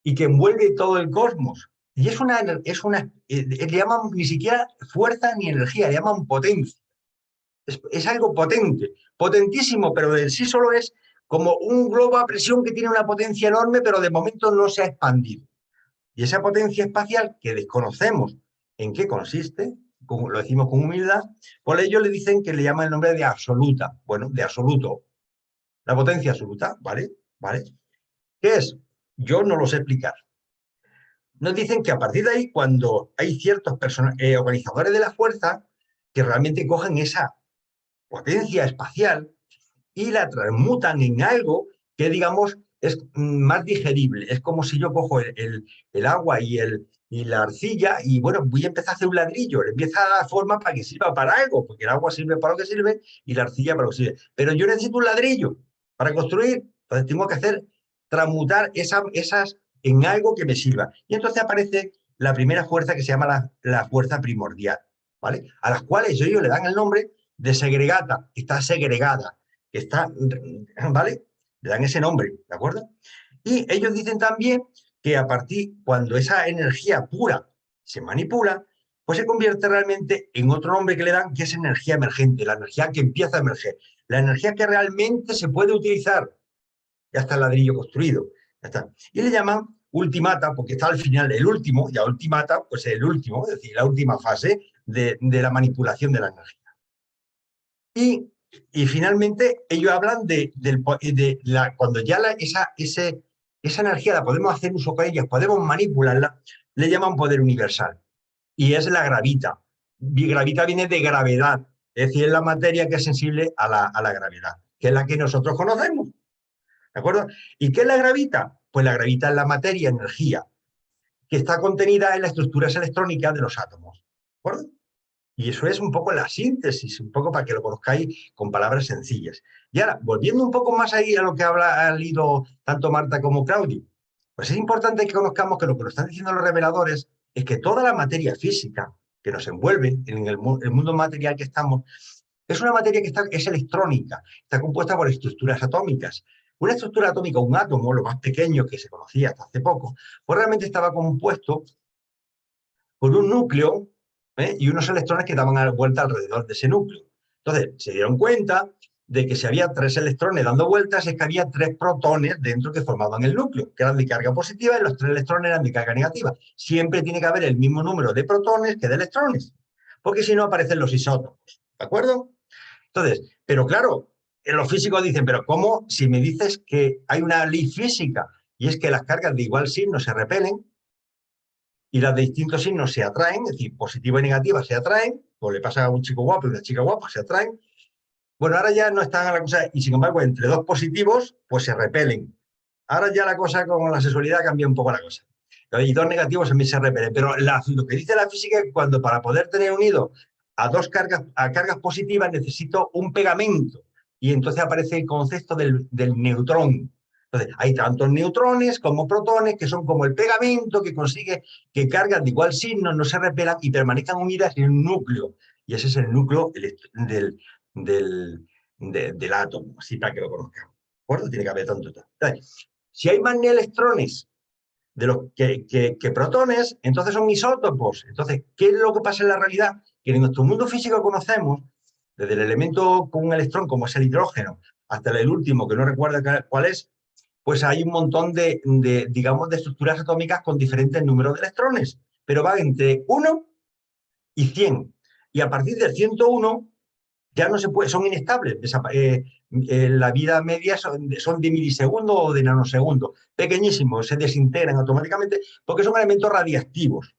y que envuelve todo el cosmos. Y le llaman ni siquiera fuerza ni energía, le llaman potencia. Es algo potente, potentísimo, pero de sí solo es como un globo a presión que tiene una potencia enorme, pero de momento no se ha expandido. Y esa potencia espacial que desconocemos en qué consiste, como lo decimos con humildad, por ello le dicen que le llaman el nombre de absoluta. Bueno, de absoluto. La potencia absoluta, ¿vale? ¿Vale? ¿Qué es? Yo no lo sé explicar. Nos dicen que a partir de ahí, cuando hay ciertos organizadores de la fuerza que realmente cogen esa potencia espacial y la transmutan en algo que, digamos, es más digerible. Es como si yo cojo el agua y la arcilla y, bueno, voy a empezar a hacer un ladrillo. Le empieza a dar forma para que sirva para algo, porque el agua sirve para lo que sirve y la arcilla para lo que sirve. Pero yo necesito un ladrillo para construir. Entonces tengo que transmutar esas en algo que me sirva. Y entonces aparece la primera fuerza que se llama la fuerza primordial, ¿vale? A las cuales ellos le dan el nombre de segregata, que está segregada, que está, ¿vale? Le dan ese nombre, ¿de acuerdo? Y ellos dicen también que a partir, cuando esa energía pura se manipula, pues se convierte realmente en otro nombre que le dan, que es energía emergente, la energía que empieza a emerger, la energía que realmente se puede utilizar. Ya está el ladrillo construido, ya está. Y le llaman ultimata, porque está al final el último, y a ultimata, pues el último, es decir, la última fase de la manipulación de la energía. Y finalmente ellos hablan cuando ya esa energía la podemos hacer uso con ella, podemos manipularla, le llaman poder universal. Y es la gravita. Gravita viene de gravedad, es decir, es la materia que es sensible a la gravedad, que es la que nosotros conocemos. ¿De acuerdo? ¿Y qué es la gravita? Pues la gravita es la materia, energía, que está contenida en las estructuras electrónicas de los átomos. ¿De acuerdo? Y eso es un poco la síntesis, un poco para que lo conozcáis con palabras sencillas. Y ahora, volviendo un poco más ahí a lo que han leído tanto Marta como Claudio, pues es importante que conozcamos que lo que nos están diciendo los reveladores es que toda la materia física que nos envuelve en el mundo material que estamos, es una materia que es electrónica, está compuesta por estructuras atómicas. Una estructura atómica, un átomo, lo más pequeño que se conocía hasta hace poco, pues realmente estaba compuesto por un núcleo y unos electrones que daban vuelta alrededor de ese núcleo. Entonces, se dieron cuenta de que si había 3 electrones dando vueltas, es que había 3 protones dentro que formaban el núcleo, que eran de carga positiva y los 3 electrones eran de carga negativa. Siempre tiene que haber el mismo número de protones que de electrones, porque si no aparecen los isótopos, ¿de acuerdo? Entonces, pero claro, los físicos dicen, pero ¿cómo si me dices que hay una ley física y es que las cargas de igual signo se repelen y las de distintos signos se atraen, es decir, positiva y negativa se atraen, o le pasa a un chico guapo y una chica guapa, se atraen? Bueno, ahora ya no están a la cosa, y sin embargo, entre dos positivos, pues se repelen. Ahora ya la cosa con la sexualidad cambia un poco la cosa. Y dos negativos también se repelen. Pero lo que dice la física es que cuando para poder tener unido a cargas positivas necesito un pegamento. Y entonces aparece el concepto del neutrón. Entonces, hay tantos neutrones como protones que son como el pegamento que consigue que cargas de igual signo no se repelan y permanezcan unidas en un núcleo. Y ese es el núcleo del átomo, así para que lo conozcamos. ¿De acuerdo? Tiene que haber tanto. Entonces, si hay más electrones de los que protones, entonces son isótopos. Entonces, ¿qué es lo que pasa en la realidad? Que en nuestro mundo físico conocemos, desde el elemento con un electrón, como es el hidrógeno, hasta el último, que no recuerdo cuál es, pues hay un montón digamos, de estructuras atómicas con diferentes números de electrones, pero van entre 1 y 100. Y a partir del 101 ya no se puede, son inestables. La vida media son de milisegundos o de nanosegundos, pequeñísimos, se desintegran automáticamente porque son elementos radiactivos,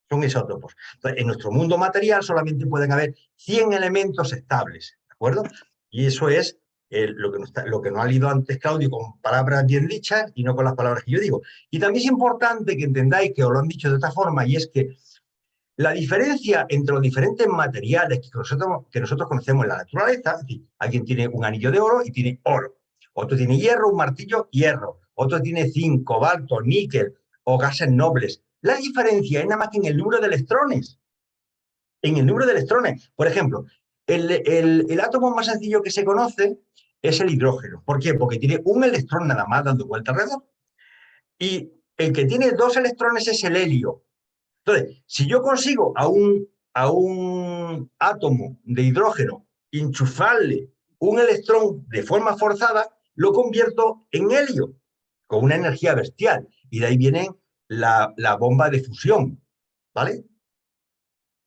son isótopos. Entonces, en nuestro mundo material solamente pueden haber 100 elementos estables, ¿de acuerdo? Y eso es lo que nos ha leído antes Claudio con palabras bien dichas y no con las palabras que yo digo. Y también es importante que entendáis que os lo han dicho de esta forma, y es que la diferencia entre los diferentes materiales que nosotros conocemos en la naturaleza, es decir, alguien tiene un anillo de oro y tiene oro, otro tiene hierro, un martillo, hierro, otro tiene zinc, cobalto, níquel o gases nobles. La diferencia es nada más que en el número de electrones. En el número de electrones. Por ejemplo, el átomo más sencillo que se conoce es el hidrógeno. ¿Por qué? Porque tiene un electrón nada más dando vuelta alrededor. Y el que tiene 2 electrones es el helio. Entonces, si yo consigo a un átomo de hidrógeno enchufarle un electrón de forma forzada, lo convierto en helio, con una energía bestial. Y de ahí viene la bomba de fusión, ¿vale?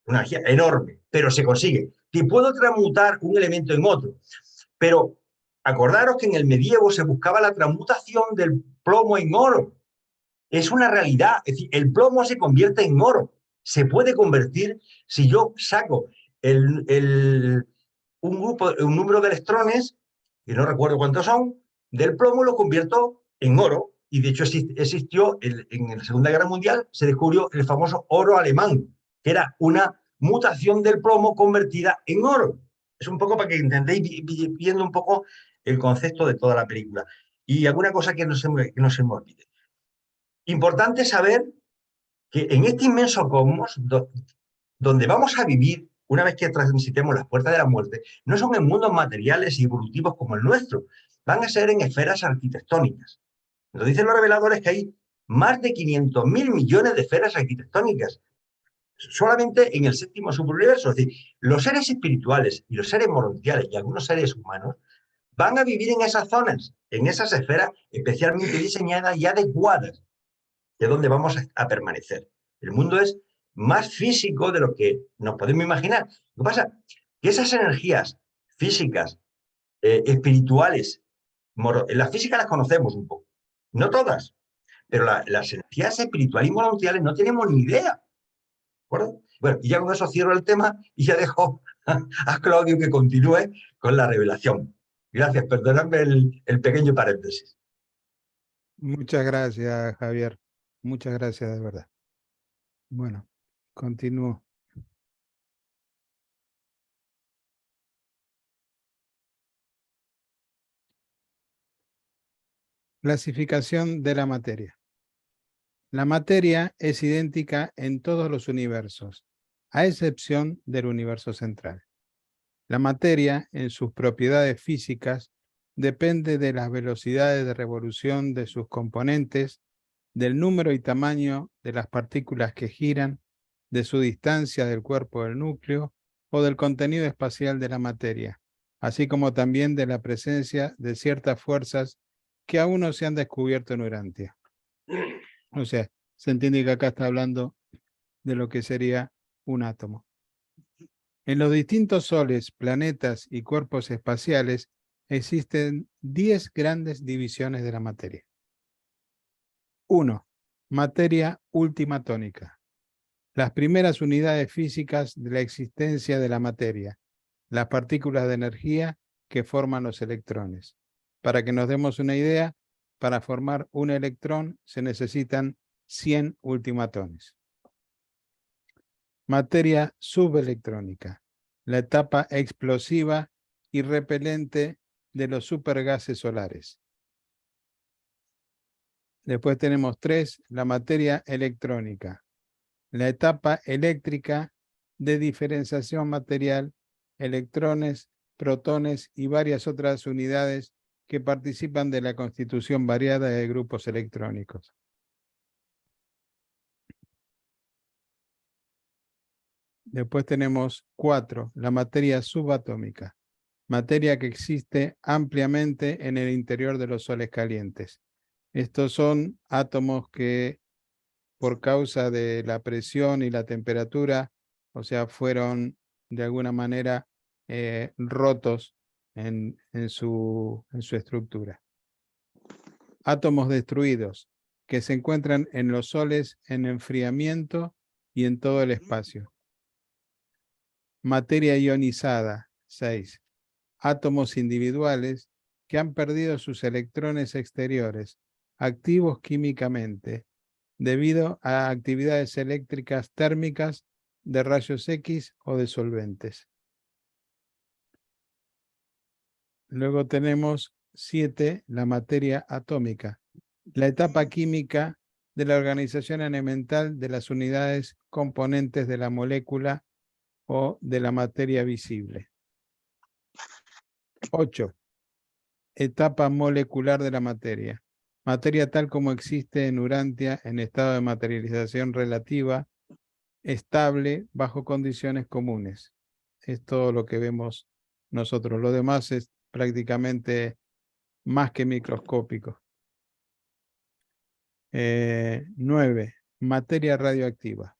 Una energía enorme, pero se consigue. Que puedo transmutar un elemento en otro. Pero acordaros que en el medievo se buscaba la transmutación del plomo en oro. Es una realidad. Es decir, el plomo se convierte en oro. Se puede convertir si yo saco un número de electrones, que no recuerdo cuántos son, del plomo lo convierto en oro. Y de hecho existió en la Segunda Guerra Mundial, se descubrió el famoso oro alemán, que era una mutación del plomo convertida en oro. Es un poco para que entendáis viendo un poco el concepto de toda la película. Y alguna cosa que no se me olvide. Importante saber que en este inmenso cosmos, donde vamos a vivir una vez que transitemos las puertas de la muerte, no son en mundos materiales y evolutivos como el nuestro, van a ser en esferas arquitectónicas. Nos dicen los reveladores que hay más de 500.000 millones de esferas arquitectónicas, solamente en el 7º subuniverso. Es decir, los seres espirituales y los seres morontiales y algunos seres humanos van a vivir en esas zonas, en esas esferas especialmente diseñadas y adecuadas, que es donde vamos a permanecer. El mundo es más físico de lo que nos podemos imaginar. Lo que pasa es que esas energías físicas, espirituales, la física las conocemos un poco, no todas, pero las energías espirituales y morontiales no tenemos ni idea. ¿De acuerdo? Bueno, y ya con eso cierro el tema y ya dejo a Claudio que continúe con la revelación. Gracias, perdonadme el pequeño paréntesis. Muchas gracias, Javier. Muchas gracias, de verdad. Bueno, continúo. Clasificación de la materia. La materia es idéntica en todos los universos, a excepción del universo central. La materia, en sus propiedades físicas, depende de las velocidades de revolución de sus componentes, del número y tamaño de las partículas que giran, de su distancia del cuerpo del núcleo o del contenido espacial de la materia, así como también de la presencia de ciertas fuerzas que aún no se han descubierto en Urantia. O sea, se entiende que acá está hablando de lo que sería un átomo. En los distintos soles, planetas y cuerpos espaciales existen 10 grandes divisiones de la materia. 1. Materia ultimatónica. Las primeras unidades físicas de la existencia de la materia, las partículas de energía que forman los electrones. Para que nos demos una idea, para formar un electrón se necesitan 100 ultimatones. Materia subelectrónica, la etapa explosiva y repelente de los supergases solares. Después tenemos 3, la materia electrónica, la etapa eléctrica de diferenciación material, electrones, protones y varias otras unidades que participan de la constitución variada de grupos electrónicos. Después tenemos 4, la materia subatómica, materia que existe ampliamente en el interior de los soles calientes. Estos son átomos que por causa de la presión y la temperatura, o sea, fueron de alguna manera rotos en su estructura. Átomos destruidos que se encuentran en los soles en enfriamiento y en todo el espacio. Materia ionizada, 6. Átomos individuales que han perdido sus electrones exteriores, activos químicamente, debido a actividades eléctricas térmicas de rayos X o de solventes. Luego tenemos 7, la materia atómica, la etapa química de la organización elemental de las unidades componentes de la molécula o de la materia visible. 8. Etapa molecular de la materia. Materia tal como existe en Urantia en estado de materialización relativa, estable, bajo condiciones comunes. Es todo lo que vemos nosotros. Lo demás es prácticamente más que microscópico. 9. Materia radioactiva.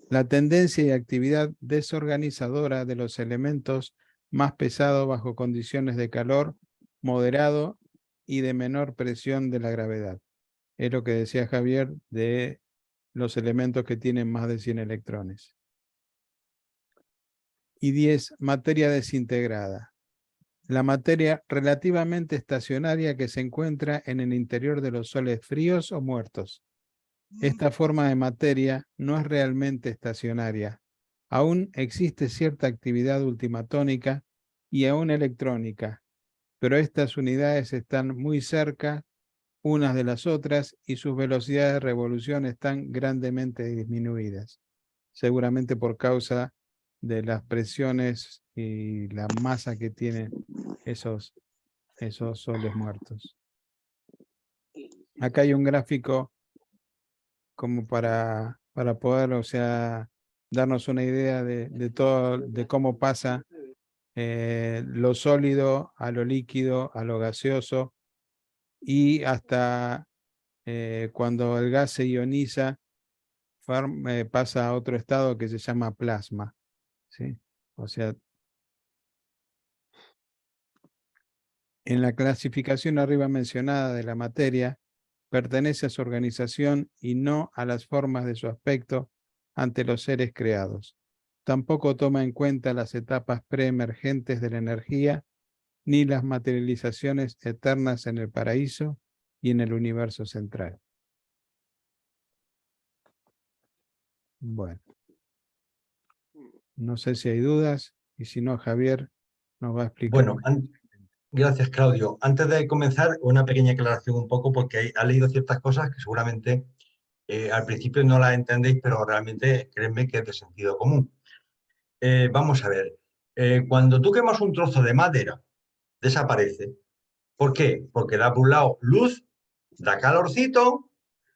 La tendencia y actividad desorganizadora de los elementos más pesados bajo condiciones de calor moderado y de menor presión de la gravedad. Es lo que decía Javier de los elementos que tienen más de 100 electrones. Y 10, materia desintegrada. La materia relativamente estacionaria que se encuentra en el interior de los soles fríos o muertos. Esta forma de materia no es realmente estacionaria. Aún existe cierta actividad ultimatónica y aún electrónica, pero estas unidades están muy cerca unas de las otras y sus velocidades de revolución están grandemente disminuidas, seguramente por causa de las presiones y la masa que tienen esos soles muertos. Acá hay un gráfico como para poder, o sea, darnos una idea de todo, de cómo pasa lo sólido a lo líquido, a lo gaseoso, y hasta cuando el gas se ioniza, pasa a otro estado que se llama plasma, ¿sí? O sea, en la clasificación arriba mencionada de la materia, pertenece a su organización y no a las formas de su aspecto ante los seres creados. Tampoco toma en cuenta las etapas preemergentes de la energía, ni las materializaciones eternas en el paraíso y en el universo central. Bueno, no sé si hay dudas, y si no, Javier nos va a explicar. Bueno, gracias, Claudio. Antes de comenzar, una pequeña aclaración un poco, porque ha leído ciertas cosas que seguramente al principio no las entendéis, pero realmente créanme que es de sentido común. Vamos a ver, cuando tú quemas un trozo de madera, desaparece. ¿Por qué? Porque da por un lado luz, da calorcito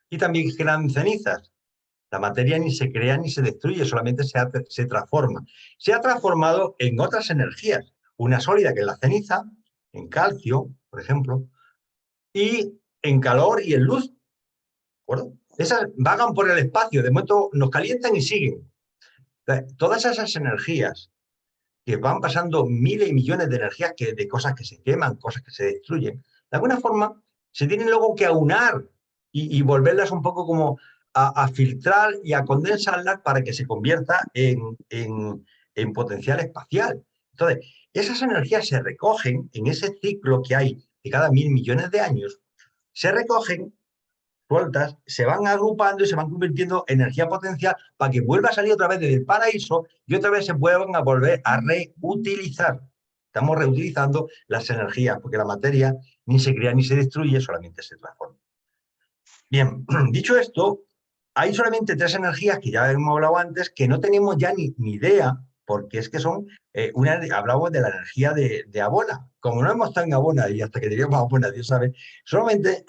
y también generan cenizas. La materia ni se crea ni se destruye, solamente se transforma. Se ha transformado en otras energías. Una sólida que es la ceniza, en calcio, por ejemplo, y en calor y en luz. ¿De acuerdo? Esas vagan por el espacio, de momento nos calientan y siguen. Todas esas energías que van pasando miles y millones de energías de cosas que se queman, cosas que se destruyen, de alguna forma se tienen luego que aunar y volverlas un poco como a filtrar y a condensarlas para que se convierta en potencial espacial. Entonces, esas energías se recogen en ese ciclo que hay de cada 1000 millones de años, se recogen sueltas, se van agrupando y se van convirtiendo en energía potencial para que vuelva a salir otra vez desde el paraíso y otra vez se vuelvan a volver a reutilizar. Estamos reutilizando las energías, porque la materia ni se crea ni se destruye, solamente se transforma. Bien, dicho esto, hay solamente 3 energías que ya hemos hablado antes que no tenemos ya ni idea, porque es que son, hablamos de la energía de Abona. Como no hemos estado en Abona y hasta que lleguemos a Abona, Dios sabe, solamente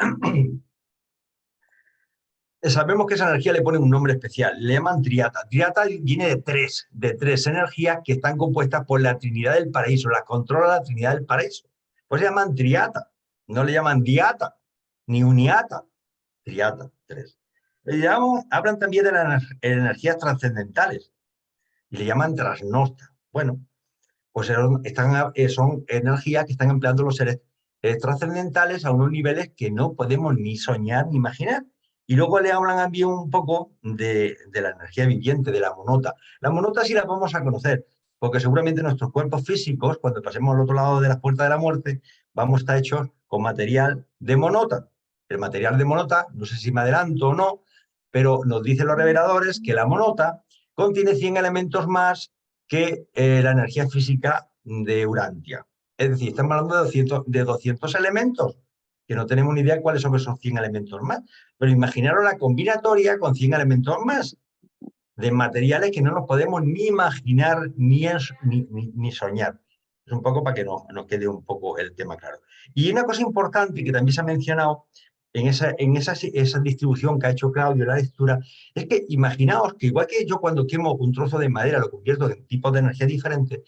sabemos que esa energía le ponen un nombre especial, le llaman triata. Triata viene de tres energías que están compuestas por la Trinidad del Paraíso, las controla la Trinidad del Paraíso. Pues se llaman triata, no le llaman diata, ni uniata, triata, tres. Hablan también de las energías trascendentales y le llaman trasnosta. Bueno, pues son energías que están empleando los seres trascendentales a unos niveles que no podemos ni soñar ni imaginar. Y luego le hablan también un poco de la energía viviente, de la monota. La monota sí la vamos a conocer, porque seguramente nuestros cuerpos físicos, cuando pasemos al otro lado de las puertas de la muerte, vamos a estar hechos con material de monota. El material de monota, no sé si me adelanto o no, pero nos dicen los reveladores que la monota contiene 100 elementos más que la energía física de Urantia. Es decir, estamos hablando de 200 elementos, que no tenemos ni idea cuáles son esos 100 elementos más. Pero imaginaros la combinatoria con 100 elementos más, de materiales que no nos podemos ni imaginar ni soñar. Es un poco para que nos quede un poco el tema claro. Y una cosa importante que también se ha mencionado en esa distribución que ha hecho Claudio en la lectura, es que imaginaos que igual que yo cuando quemo un trozo de madera lo convierto en tipos de energía diferentes,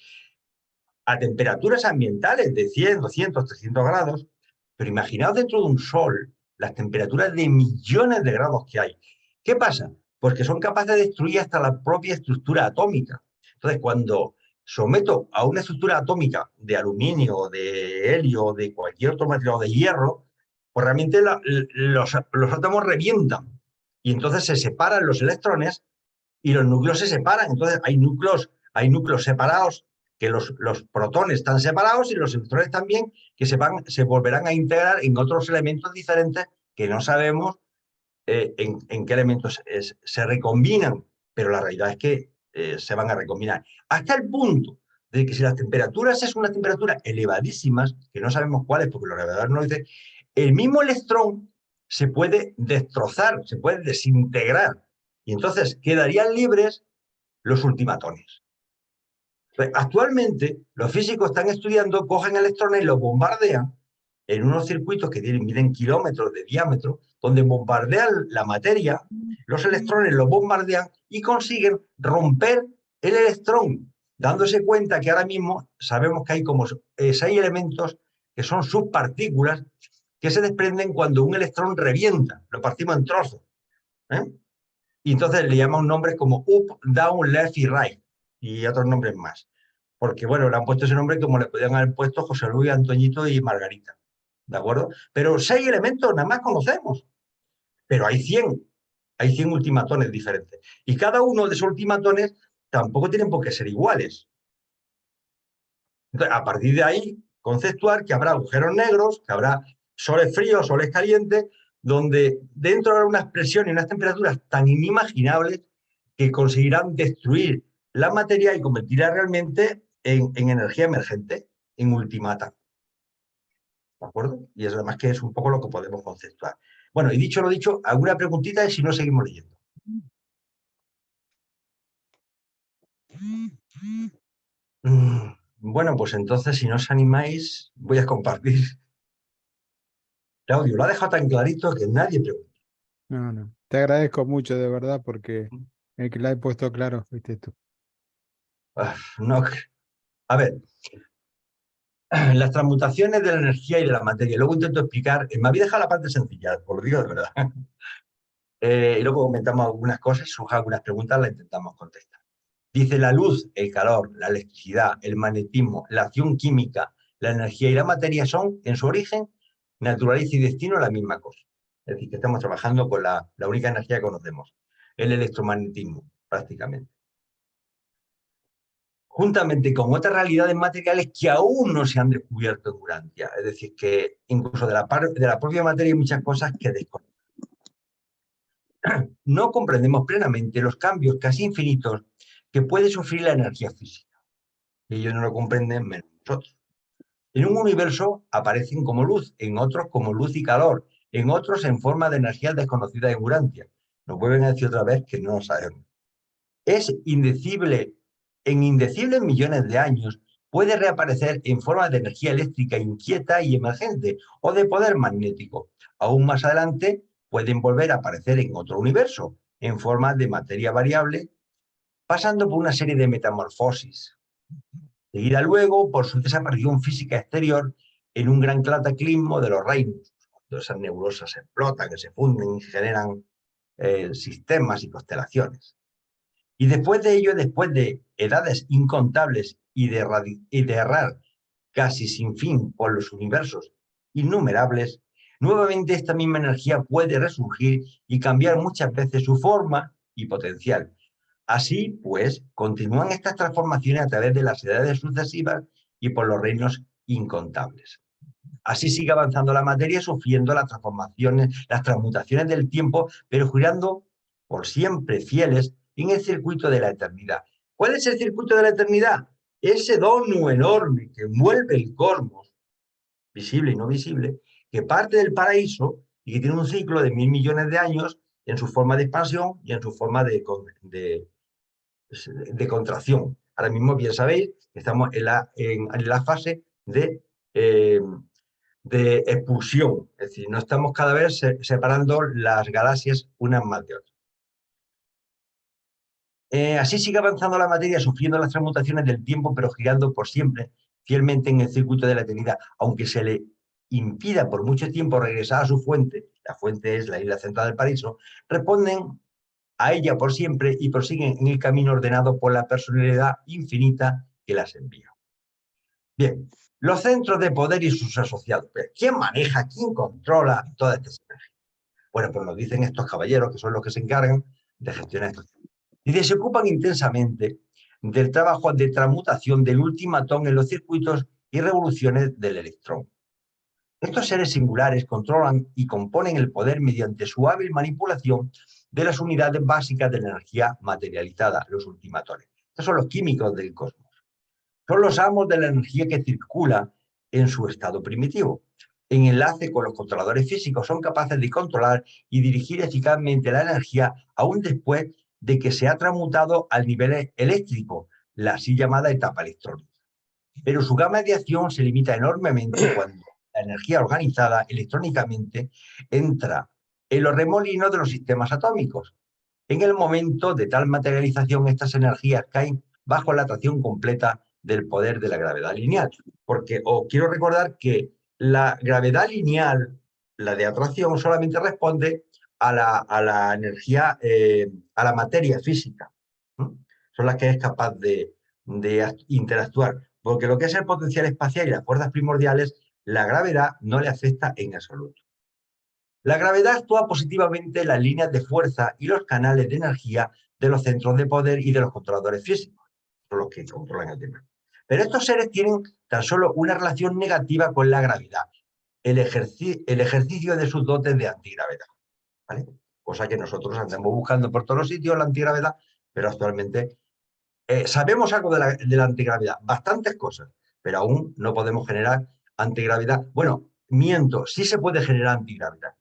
a temperaturas ambientales de 100, 200, 300 grados, pero imaginaos dentro de un sol las temperaturas de millones de grados que hay. ¿Qué pasa? Pues que son capaces de destruir hasta la propia estructura atómica. Entonces, cuando someto a una estructura atómica de aluminio, de helio, de cualquier otro material, de hierro, pues realmente los átomos revientan y entonces se separan los electrones y los núcleos se separan. Entonces hay núcleos separados, que los protones están separados y los electrones también, que se volverán a integrar en otros elementos diferentes que no sabemos en qué elementos se recombinan, pero la realidad es que se van a recombinar. Hasta el punto de que si las temperaturas es una temperatura elevadísimas, que no sabemos cuáles porque los reveladores no lo dicen, el mismo electrón se puede destrozar, se puede desintegrar, y entonces quedarían libres los ultimatones. Actualmente, los físicos están estudiando, cogen electrones y los bombardean en unos circuitos que miden kilómetros de diámetro, donde bombardean la materia, los electrones los bombardean y consiguen romper el electrón, dándose cuenta que ahora mismo sabemos que hay como 6 elementos que son subpartículas que se desprenden cuando un electrón revienta, lo partimos en trozos. Y entonces le llaman nombres como up, down, left y right, y otros nombres más. Porque, bueno, le han puesto ese nombre como le podían haber puesto José Luis, Antoñito y Margarita. ¿De acuerdo? Pero 6 elementos nada más conocemos. Pero hay 100 ultimatones diferentes. Y cada uno de esos ultimatones tampoco tienen por qué ser iguales. Entonces, a partir de ahí, conceptuar que habrá agujeros negros, que habrá soles fríos, soles calientes, donde dentro habrá unas presiones y unas temperaturas tan inimaginables que conseguirán destruir la materia y convertirla realmente en energía emergente, en ultimata. ¿De acuerdo? Y eso además que es un poco lo que podemos conceptuar. Bueno, y dicho lo dicho, alguna preguntita y si no, seguimos leyendo. Bueno, pues entonces, si no os animáis, voy a compartir. Claudio, lo ha dejado tan clarito que nadie pregunta. No. Te agradezco mucho, de verdad, porque el que la he puesto claro fuiste tú. No, a ver, las transmutaciones de la energía y de la materia. Luego intento explicar, me había dejado la parte sencilla, os lo digo de verdad. Y luego comentamos algunas cosas, surgen algunas preguntas, las intentamos contestar. Dice: la luz, el calor, la electricidad, el magnetismo, la acción química, la energía y la materia son, en su origen, naturaleza y destino la misma cosa. Es decir, que estamos trabajando con la única energía que conocemos, el electromagnetismo, prácticamente. Juntamente con otras realidades materiales que aún no se han descubierto en Urantia. Es decir, que incluso de la propia materia hay muchas cosas que desconocemos. No comprendemos plenamente los cambios casi infinitos que puede sufrir la energía física. Y ellos no lo comprenden menos nosotros. En un universo aparecen como luz, en otros como luz y calor, en otros en forma de energías desconocidas en Urantia. Nos vuelven a decir otra vez que no lo sabemos. Es indecible, en indecibles millones de años, puede reaparecer en forma de energía eléctrica inquieta y emergente, o de poder magnético. Aún más adelante pueden volver a aparecer en otro universo, en forma de materia variable, pasando por una serie de metamorfosis, seguida luego por su desaparición física exterior en un gran cataclismo de los reinos, cuando esas nebulosas explotan, que se funden y generan sistemas y constelaciones. Y después de ello, después de edades incontables y de errar casi sin fin por los universos innumerables, nuevamente esta misma energía puede resurgir y cambiar muchas veces su forma y potencial. Así, pues, continúan estas transformaciones a través de las edades sucesivas y por los reinos incontables. Así sigue avanzando la materia, sufriendo las transformaciones, las transmutaciones del tiempo, pero girando por siempre fieles en el circuito de la eternidad. ¿Cuál es el circuito de la eternidad? Ese dono enorme que envuelve el cosmos, visible y no visible, que parte del paraíso y que tiene un ciclo de 1.000 millones de años en su forma de expansión y en su forma de contracción. Ahora mismo, bien sabéis, que estamos en la fase de expulsión, es decir, no estamos cada vez separando las galaxias unas más de otras. Así sigue avanzando la materia, sufriendo las transmutaciones del tiempo, pero girando por siempre, fielmente en el circuito de la eternidad, aunque se le impida por mucho tiempo regresar a su fuente, la fuente es la isla central del paraíso, responden a ella por siempre y prosiguen en el camino ordenado por la personalidad infinita que las envía. Bien, los centros de poder y sus asociados. ¿Quién maneja, quién controla toda esta energía? Bueno, pues nos dicen estos caballeros, que son los que se encargan de gestionar estos temas. Y se ocupan intensamente del trabajo de transmutación del ultimatón en los circuitos y revoluciones del electrón. Estos seres singulares controlan y componen el poder mediante su hábil manipulación de las unidades básicas de la energía materializada, los ultimatones. Estos son los químicos del cosmos. Son los amos de la energía que circula en su estado primitivo. En enlace con los controladores físicos son capaces de controlar y dirigir eficazmente la energía aún después de que se ha transmutado al nivel eléctrico, la así llamada etapa electrónica. Pero su gama de acción se limita enormemente cuando la energía organizada electrónicamente entra en los remolinos de los sistemas atómicos. En el momento de tal materialización, estas energías caen bajo la atracción completa del poder de la gravedad lineal. Porque quiero recordar que la gravedad lineal, la de atracción, solamente responde a la energía, a la materia física. Son las que es capaz de interactuar. Porque lo que es el potencial espacial y las fuerzas primordiales, la gravedad no le afecta en absoluto. La gravedad actúa positivamente en las líneas de fuerza y los canales de energía de los centros de poder y de los controladores físicos, son los que controlan el tema. Pero estos seres tienen tan solo una relación negativa con la gravedad, el ejercicio de sus dotes de antigravedad, ¿vale? Cosa que nosotros andamos buscando por todos los sitios, la antigravedad, pero actualmente sabemos algo de la antigravedad, bastantes cosas, pero aún no podemos generar antigravedad. Bueno, miento, sí se puede generar antigravedad.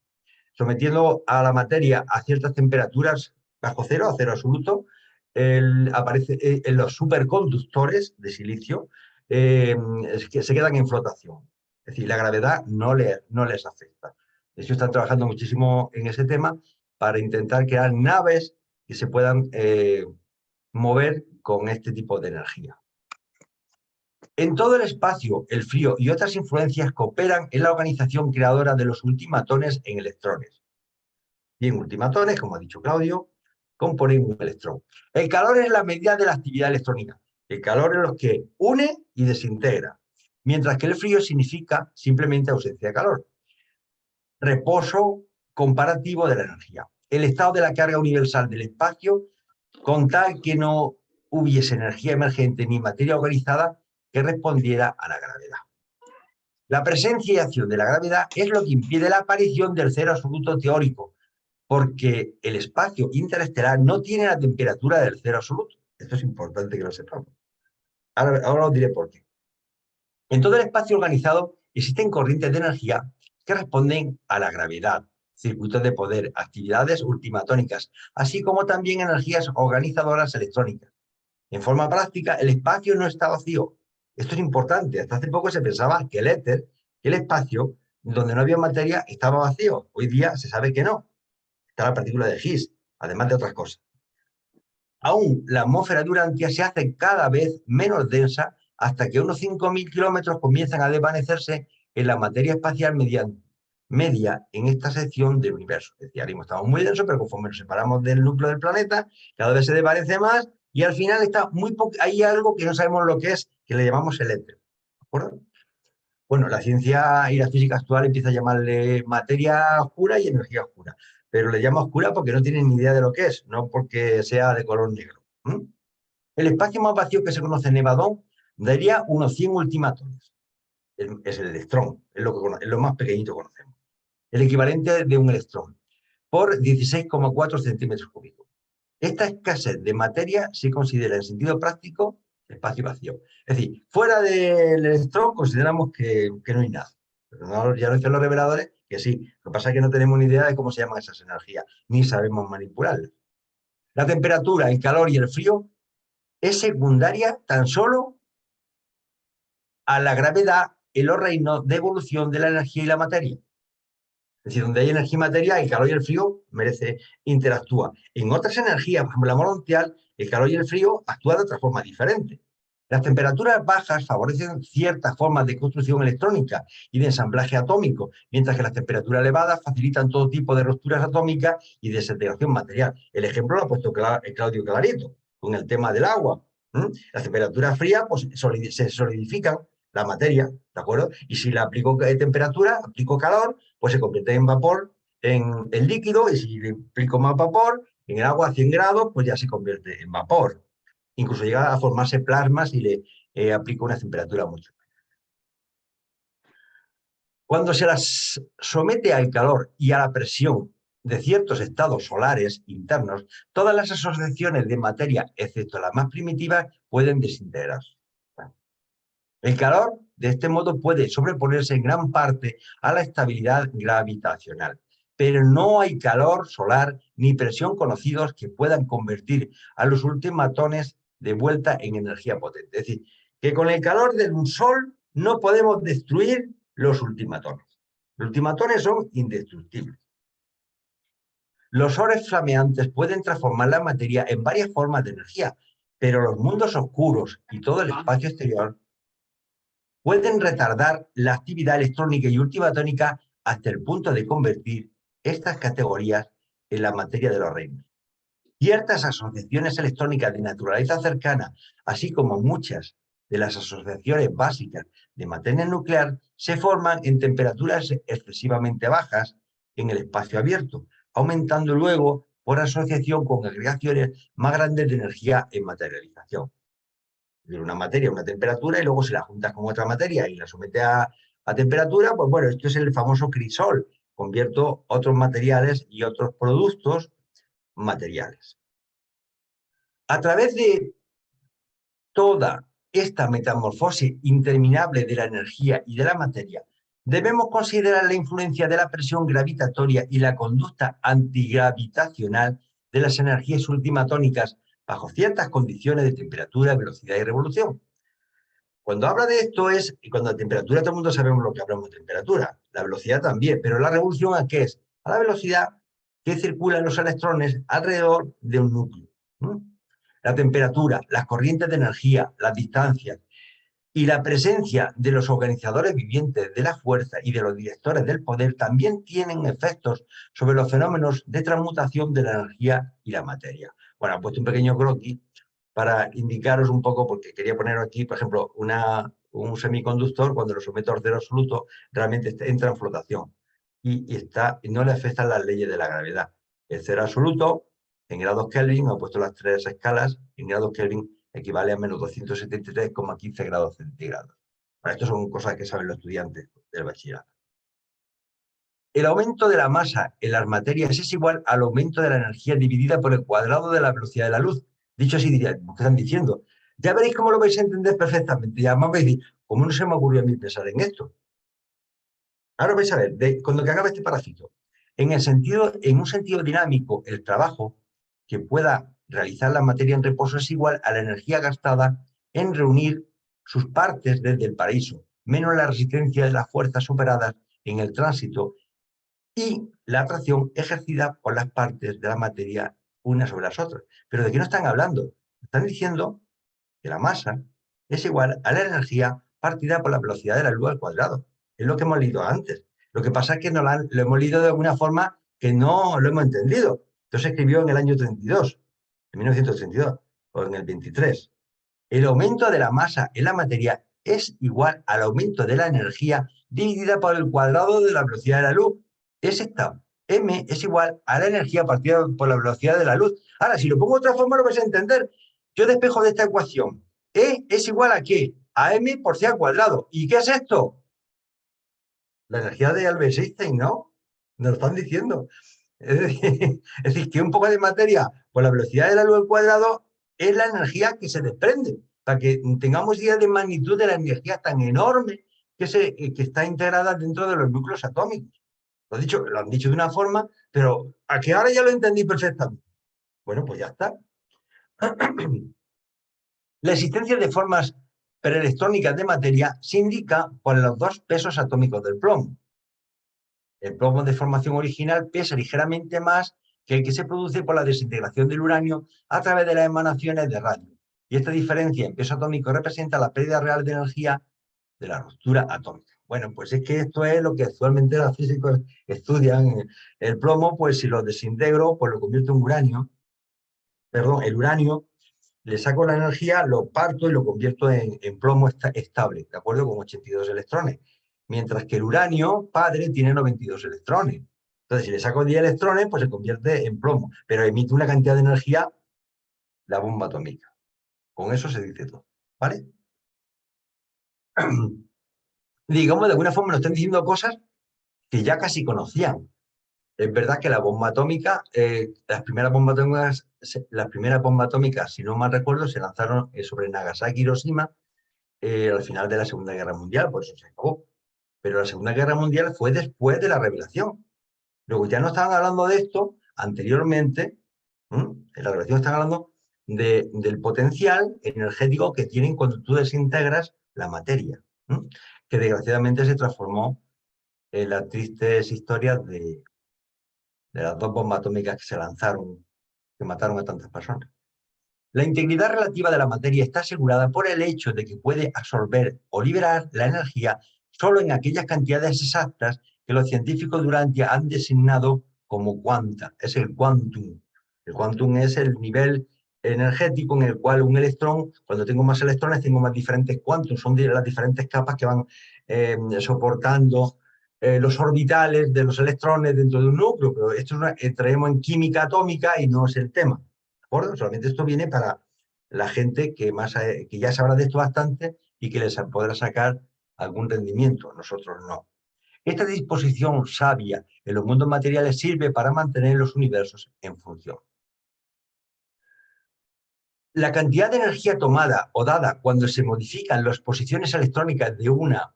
Sometiendo a la materia a ciertas temperaturas bajo cero, a cero absoluto, aparece en los superconductores de silicio, que se quedan en flotación. Es decir, la gravedad no les afecta. De hecho, están trabajando muchísimo en ese tema para intentar crear naves que se puedan mover con este tipo de energía. En todo el espacio, el frío y otras influencias cooperan en la organización creadora de los ultimatones en electrones. Y en ultimatones, como ha dicho Claudio, componen un electrón. El calor es la medida de la actividad electrónica. El calor es lo que une y desintegra, mientras que el frío significa simplemente ausencia de calor. Reposo comparativo de la energía. El estado de la carga universal del espacio, con tal que no hubiese energía emergente ni materia organizada que respondiera a la gravedad. La presencia y acción de la gravedad es lo que impide la aparición del cero absoluto teórico, porque el espacio interestelar no tiene la temperatura del cero absoluto. Esto es importante que lo sepamos. Ahora os diré por qué. En todo el espacio organizado existen corrientes de energía que responden a la gravedad, circuitos de poder, actividades ultimatónicas, así como también energías organizadoras electrónicas. En forma práctica, el espacio no está vacío. Esto es importante. Hasta hace poco se pensaba que el éter, el espacio, donde no había materia, estaba vacío. Hoy día se sabe que no. está la partícula de Higgs, además de otras cosas. Aún la atmósfera de Urantia se hace cada vez menos densa hasta que unos 5.000 kilómetros comienzan a desvanecerse en la materia espacial media en esta sección del universo. Es decir, ahora mismo estamos muy densos, pero conforme nos separamos del núcleo del planeta, cada vez se desvanece más y al final está hay algo que no sabemos lo que es, que le llamamos el éter. ¿De acuerdo? Bueno, la ciencia y la física actual empieza a llamarle materia oscura y energía oscura, pero le llama oscura porque no tienen ni idea de lo que es, no porque sea de color negro. El espacio más vacío que se conoce en Nevadón daría unos 100 ultimatones. Es el electrón, es lo más pequeñito que conocemos. El equivalente de un electrón, por 16,4 centímetros cúbicos. Esta escasez de materia se considera en sentido práctico espacio vacío. Es decir, fuera del electrón consideramos que no hay nada. Pero no, ya lo dicen los reveladores que sí. Lo que pasa es que no tenemos ni idea de cómo se llaman esas energías, ni sabemos manipularlas. La temperatura, el calor y el frío es secundaria tan solo a la gravedad en los reinos de evolución de la energía y la materia. Es decir, donde hay energía y materia, el calor y el frío interactúa. En otras energías, por ejemplo, la mononcial, el calor y el frío actúan de otra forma diferente. Las temperaturas bajas favorecen ciertas formas de construcción electrónica y de ensamblaje atómico, mientras que las temperaturas elevadas facilitan todo tipo de rupturas atómicas y desintegración material. El ejemplo lo ha puesto Claudio Clarito, con el tema del agua. Las temperaturas frías pues, se solidifican la materia, ¿de acuerdo? Y si le aplico temperatura, aplico calor, pues se convierte en vapor, en líquido, y si le aplico más vapor, en el agua a 100 grados, pues ya se convierte en vapor. Incluso llega a formarse plasma si le aplico una temperatura mucho mayor. Cuando se las somete al calor y a la presión de ciertos estados solares internos, todas las asociaciones de materia, excepto las más primitivas, pueden desintegrarse. El calor, de este modo, puede sobreponerse en gran parte a la estabilidad gravitacional, pero no hay calor solar ni presión conocidos que puedan convertir a los ultimatones de vuelta en energía potente. Es decir, que con el calor del sol no podemos destruir los ultimatones. Los ultimatones son indestructibles. Los orbes flameantes pueden transformar la materia en varias formas de energía, pero los mundos oscuros y todo el espacio exterior pueden retardar la actividad electrónica y ultimatónica hasta el punto de convertir estas categorías en la materia de los reinos. Ciertas asociaciones electrónicas de naturaleza cercana, así como muchas de las asociaciones básicas de materia nuclear, se forman en temperaturas excesivamente bajas en el espacio abierto, aumentando luego por asociación con agregaciones más grandes de energía en materialización. De una materia a una temperatura y luego si la juntas con otra materia y la sometes a temperatura, pues bueno, esto es el famoso crisol. Convierto otros materiales y otros productos materiales. A través de toda esta metamorfosis interminable de la energía y de la materia, debemos considerar la influencia de la presión gravitatoria y la conducta antigravitacional de las energías ultimatónicas bajo ciertas condiciones de temperatura, velocidad y revolución. Cuando habla de esto y cuando la temperatura, todo el mundo sabemos lo que hablamos de temperatura, la velocidad también, pero la revolución ¿a qué es? A la velocidad que circulan los electrones alrededor de un núcleo. La temperatura, las corrientes de energía, las distancias y la presencia de los organizadores vivientes de la fuerza y de los directores del poder también tienen efectos sobre los fenómenos de transmutación de la energía y la materia. Bueno, he puesto un pequeño croquis para indicaros un poco, porque quería poner aquí, por ejemplo, un semiconductor, cuando lo someto a cero absoluto, realmente entra en flotación y no le afectan las leyes de la gravedad. El cero absoluto, en grados Kelvin, he puesto las tres escalas, en grados Kelvin equivale a menos 273,15 grados centígrados. Bueno, esto son cosas que saben los estudiantes del bachillerato. El aumento de la masa en las materias es igual al aumento de la energía dividida por el cuadrado de la velocidad de la luz. Dicho así, dirían, ¿qué están diciendo? Ya veréis cómo lo vais a entender perfectamente. Y además vais a decir, ¿cómo no se me ocurrió a mí pensar en esto? Ahora vais a ver, cuando que acabe este parásito, en un sentido dinámico, el trabajo que pueda realizar la materia en reposo es igual a la energía gastada en reunir sus partes desde el paraíso, menos la resistencia de las fuerzas superadas en el tránsito y la atracción ejercida por las partes de la materia unas sobre las otras. Pero ¿de qué no están hablando? Están diciendo que la masa es igual a la energía partida por la velocidad de la luz al cuadrado. Es lo que hemos leído antes. Lo que pasa es que lo hemos leído de alguna forma que no lo hemos entendido. Esto se escribió en el año 32, en 1932, o en el 23. El aumento de la masa en la materia es igual al aumento de la energía dividida por el cuadrado de la velocidad de la luz. Es esta. M es igual a la energía partida por la velocidad de la luz. Ahora, si lo pongo de otra forma, lo vais a entender. Yo despejo de esta ecuación. E es igual a ¿qué? A m por c al cuadrado. ¿Y qué es esto? La energía de Albert Einstein, ¿no? Nos lo están diciendo. Es decir, que un poco de materia por la velocidad de la luz al cuadrado es la energía que se desprende. Para que tengamos idea de magnitud de la energía tan enorme que está integrada dentro de los núcleos atómicos. Lo han dicho de una forma, pero a que ahora ya lo entendí perfectamente. Bueno, pues ya está. La existencia de formas perelectrónicas de materia se indica por los dos pesos atómicos del plomo. El plomo de formación original pesa ligeramente más que el que se produce por la desintegración del uranio a través de las emanaciones de radio. Y esta diferencia en peso atómico representa la pérdida real de energía de la ruptura atómica. Bueno, pues es que esto es lo que actualmente los físicos estudian. El plomo, pues si lo desintegro, pues lo convierto en uranio. Perdón, el uranio, le saco la energía, lo parto y lo convierto en plomo estable, ¿de acuerdo? Con 82 electrones. Mientras que el uranio padre tiene 92 electrones. Entonces, si le saco 10 electrones, pues se convierte en plomo, pero emite una cantidad de energía, la bomba atómica. Con eso se dice todo, ¿vale? Digamos, de alguna forma nos están diciendo cosas que ya casi conocían. Es verdad que la bomba atómica, las primeras bombas atómicas, si no mal recuerdo, se lanzaron sobre Nagasaki y Hiroshima al final de la Segunda Guerra Mundial, por eso se acabó. Pero la Segunda Guerra Mundial fue después de la revelación. Luego ya no estaban hablando de esto anteriormente, en la revelación están hablando del potencial energético que tienen cuando tú desintegras la materia, que desgraciadamente se transformó en las tristes historias de las dos bombas atómicas que se lanzaron, que mataron a tantas personas. La integridad relativa de la materia está asegurada por el hecho de que puede absorber o liberar la energía solo en aquellas cantidades exactas que los científicos durante han designado como cuanta. Es el quantum. El quantum es el nivel energético en el cual un electrón, cuando tengo más electrones, tengo más diferentes quantum. Son las diferentes capas que van soportando los orbitales de los electrones dentro de un núcleo. Pero esto traemos en química atómica y no es el tema. ¿De acuerdo? Solamente esto viene para la gente que ya sabrá de esto bastante y que les podrá sacar algún rendimiento. Nosotros no. Esta disposición sabia en los mundos materiales sirve para mantener los universos en función. La cantidad de energía tomada o dada cuando se modifican las posiciones electrónicas de una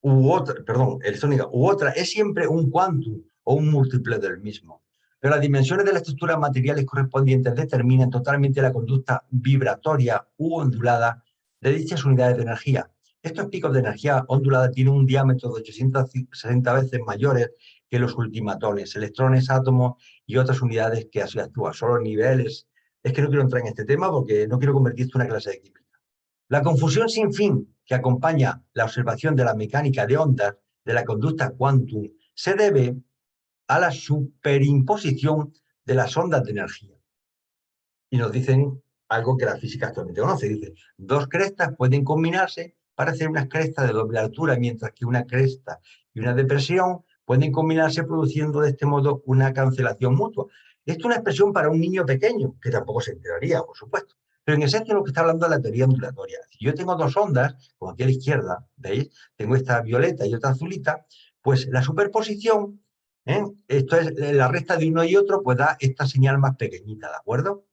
electrónica u otra es siempre un quantum o un múltiplo del mismo. Pero las dimensiones de las estructuras materiales correspondientes determinan totalmente la conducta vibratoria u ondulada de dichas unidades de energía. Estos picos de energía ondulada tienen un diámetro de 860 veces mayores que los ultimatones, electrones, átomos y otras unidades que así actúan. Son los niveles. Es que no quiero entrar en este tema porque no quiero convertir esto en una clase de química. La confusión sin fin que acompaña la observación de la mecánica de ondas de la conducta quantum se debe a la superimposición de las ondas de energía. Y nos dicen algo que la física actualmente conoce. Dice, dos crestas pueden combinarse para hacer unas crestas de doble altura, mientras que una cresta y una depresión pueden combinarse produciendo de este modo una cancelación mutua. Esto es una expresión para un niño pequeño, que tampoco se enteraría, por supuesto. Pero en esencia lo que está hablando es la teoría ondulatoria. Si yo tengo dos ondas, como aquí a la izquierda, ¿veis? Tengo esta violeta y otra azulita, pues la superposición, esto es la recta de uno y otro, pues da esta señal más pequeñita, ¿de acuerdo?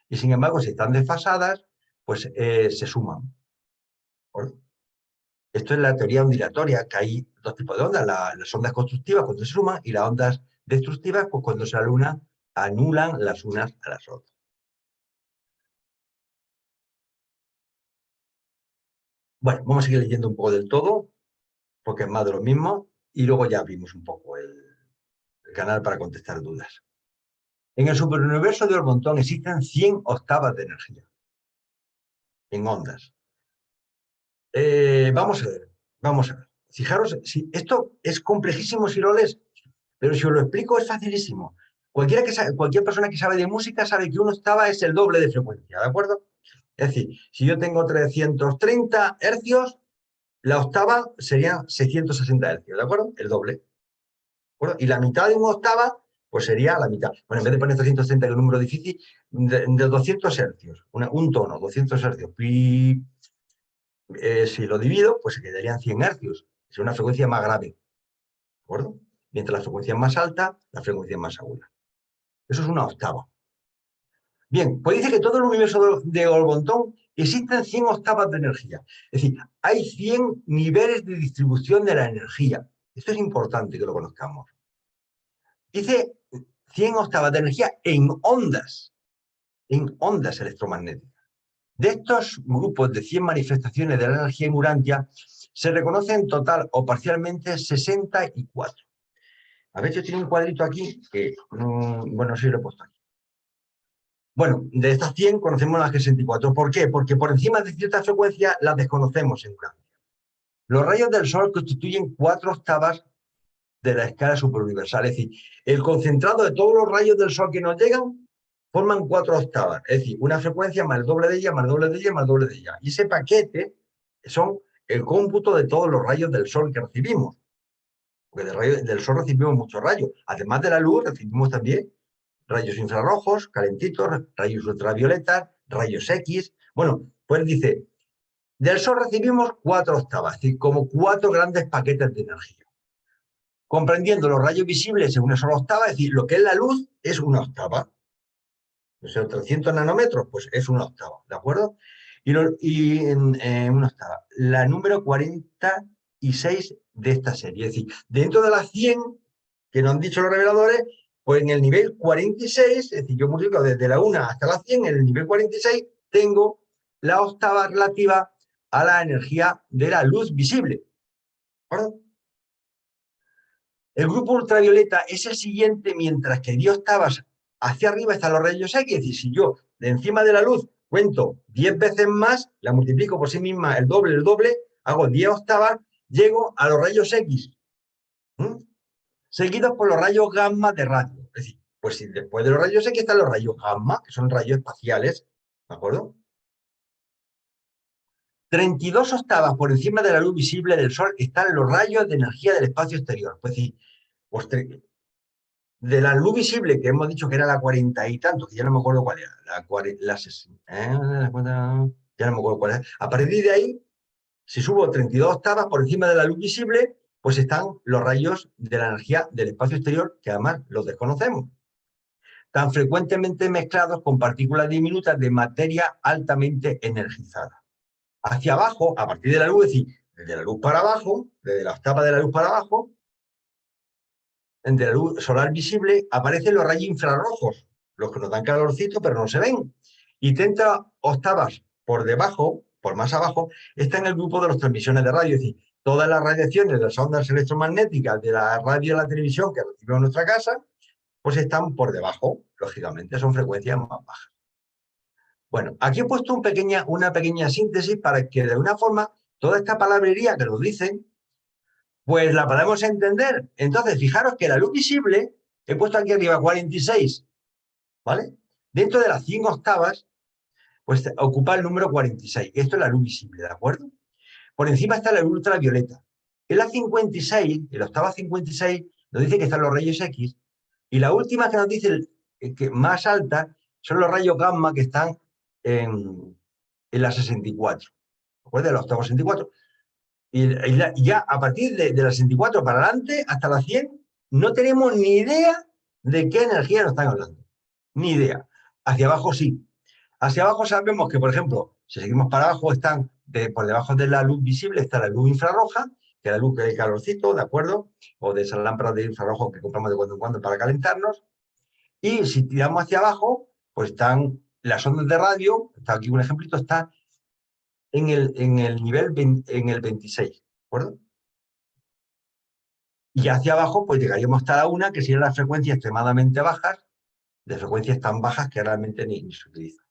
Y sin embargo, si están desfasadas, pues se suman. ¿De Esto es la teoría ondulatoria, que hay dos tipos de ondas, las ondas constructivas cuando se suman y las ondas destructivas pues cuando se anulan las unas a las otras. Bueno, vamos a seguir leyendo un poco del todo, porque es más de lo mismo, y luego ya abrimos un poco el canal para contestar dudas. En el superuniverso de Ormontón existen 100 octavas de energía en ondas. Vamos a ver. Fijaros, si esto es complejísimo si lo lees, pero si os lo explico es facilísimo. Cualquier persona que sabe de música sabe que una octava es el doble de frecuencia, ¿de acuerdo? Es decir, si yo tengo 330 hercios, la octava sería 660 hercios, ¿de acuerdo? El doble. ¿De acuerdo? Y la mitad de una octava, pues sería la mitad. Bueno, en vez de poner 360, que es un número difícil, de 200 hercios, un tono, 200 hercios. Si lo divido, pues se quedarían 100 hercios. Es una frecuencia más grave, ¿de acuerdo? Mientras la frecuencia es más alta, la frecuencia es más aguda. Eso es una octava. Bien, pues dice que todo el universo de Ormontón existen 100 octavas de energía. Es decir, hay 100 niveles de distribución de la energía. Esto es importante que lo conozcamos. Dice 100 octavas de energía en ondas electromagnéticas. De estos grupos de 100 manifestaciones de la energía en Urantia, se reconocen total o parcialmente 64. A ver, yo tengo un cuadrito aquí que, bueno, sí lo he puesto aquí. Bueno, de estas 100 conocemos las 64. ¿Por qué? Porque por encima de cierta frecuencia las desconocemos en Urantia. Los rayos del Sol constituyen 4 octavas de la escala superuniversal. Es decir, el concentrado de todos los rayos del Sol que nos llegan forman 4 octavas. Es decir, una frecuencia más el doble de ella, más el doble de ella, más el doble de ella. Y ese paquete son el cómputo de todos los rayos del Sol que recibimos. Porque del Sol recibimos muchos rayos. Además de la luz, recibimos también rayos infrarrojos, calentitos, rayos ultravioletas, rayos X. Bueno, pues dice, del Sol recibimos 4 octavas, es decir, como 4 grandes paquetes de energía. Comprendiendo los rayos visibles en una sola octava, es decir, lo que es la luz es una octava. O sea, 300 nanómetros, pues es una octava, ¿de acuerdo? Y en una octava. La número 46 de esta serie. Es decir, dentro de las 100 que nos han dicho los reveladores, pues en el nivel 46, es decir, yo multiplico desde la 1 hasta la 100, en el nivel 46 tengo la octava relativa a la energía de la luz visible. ¿De acuerdo? El grupo ultravioleta es el siguiente, mientras que 10 octavas hacia arriba están los rayos X. Es decir, si yo de encima de la luz cuento 10 veces más, la multiplico por sí misma el doble, hago 10 octavas, llego a los rayos X. Seguidos por los rayos gamma de radio. Es decir, pues si después de los rayos X están los rayos gamma, que son rayos espaciales, ¿de acuerdo? 32 octavas por encima de la luz visible del Sol están los rayos de energía del espacio exterior. Es decir, pues de la luz visible, que hemos dicho que era la 40 y tanto, que ya no me acuerdo cuál era, la 60, ya no me acuerdo cuál era. A partir de ahí, si subo 32 octavas por encima de la luz visible, pues están los rayos de la energía del espacio exterior, que además los desconocemos, tan frecuentemente mezclados con partículas diminutas de materia altamente energizada. Hacia abajo, a partir de la luz, es decir, desde la luz para abajo, desde la octava de la luz para abajo, entre la luz solar visible, aparecen los rayos infrarrojos, los que nos dan calorcito, pero no se ven. Y 30 octavas por debajo, por más abajo, está en el grupo de las transmisiones de radio. Es decir, todas las radiaciones de las ondas electromagnéticas de la radio y la televisión que recibimos en nuestra casa, pues están por debajo, lógicamente, son frecuencias más bajas. Bueno, aquí he puesto una pequeña síntesis para que de alguna forma toda esta palabrería que nos dicen, pues la podemos entender. Entonces, fijaros que la luz visible, he puesto aquí arriba 46, ¿vale? Dentro de las 100 octavas, pues ocupa el número 46. Esto es la luz visible, ¿de acuerdo? Por encima está la luz ultravioleta. En la 56, en la octava 56, nos dice que están los rayos X, y la última que nos dice que más alta son los rayos gamma que están en la 64. ¿De acuerdo? En la octava 64. Y ya a partir de la 64 para adelante, hasta la 100, no tenemos ni idea de qué energía nos están hablando. Ni idea. Hacia abajo sí. Hacia abajo sabemos que, por ejemplo, si seguimos para abajo, están por debajo de la luz visible, está la luz infrarroja, que es la luz que hay calorcito, ¿de acuerdo? O de esas lámparas de infrarrojo que compramos de cuando en cuando para calentarnos. Y si tiramos hacia abajo, pues están las ondas de radio, está aquí un ejemplito, está en el nivel en el 26, ¿de acuerdo? Y hacia abajo, pues llegaríamos hasta la una, que serían las frecuencias extremadamente bajas, de frecuencias tan bajas que realmente ni se utilizan.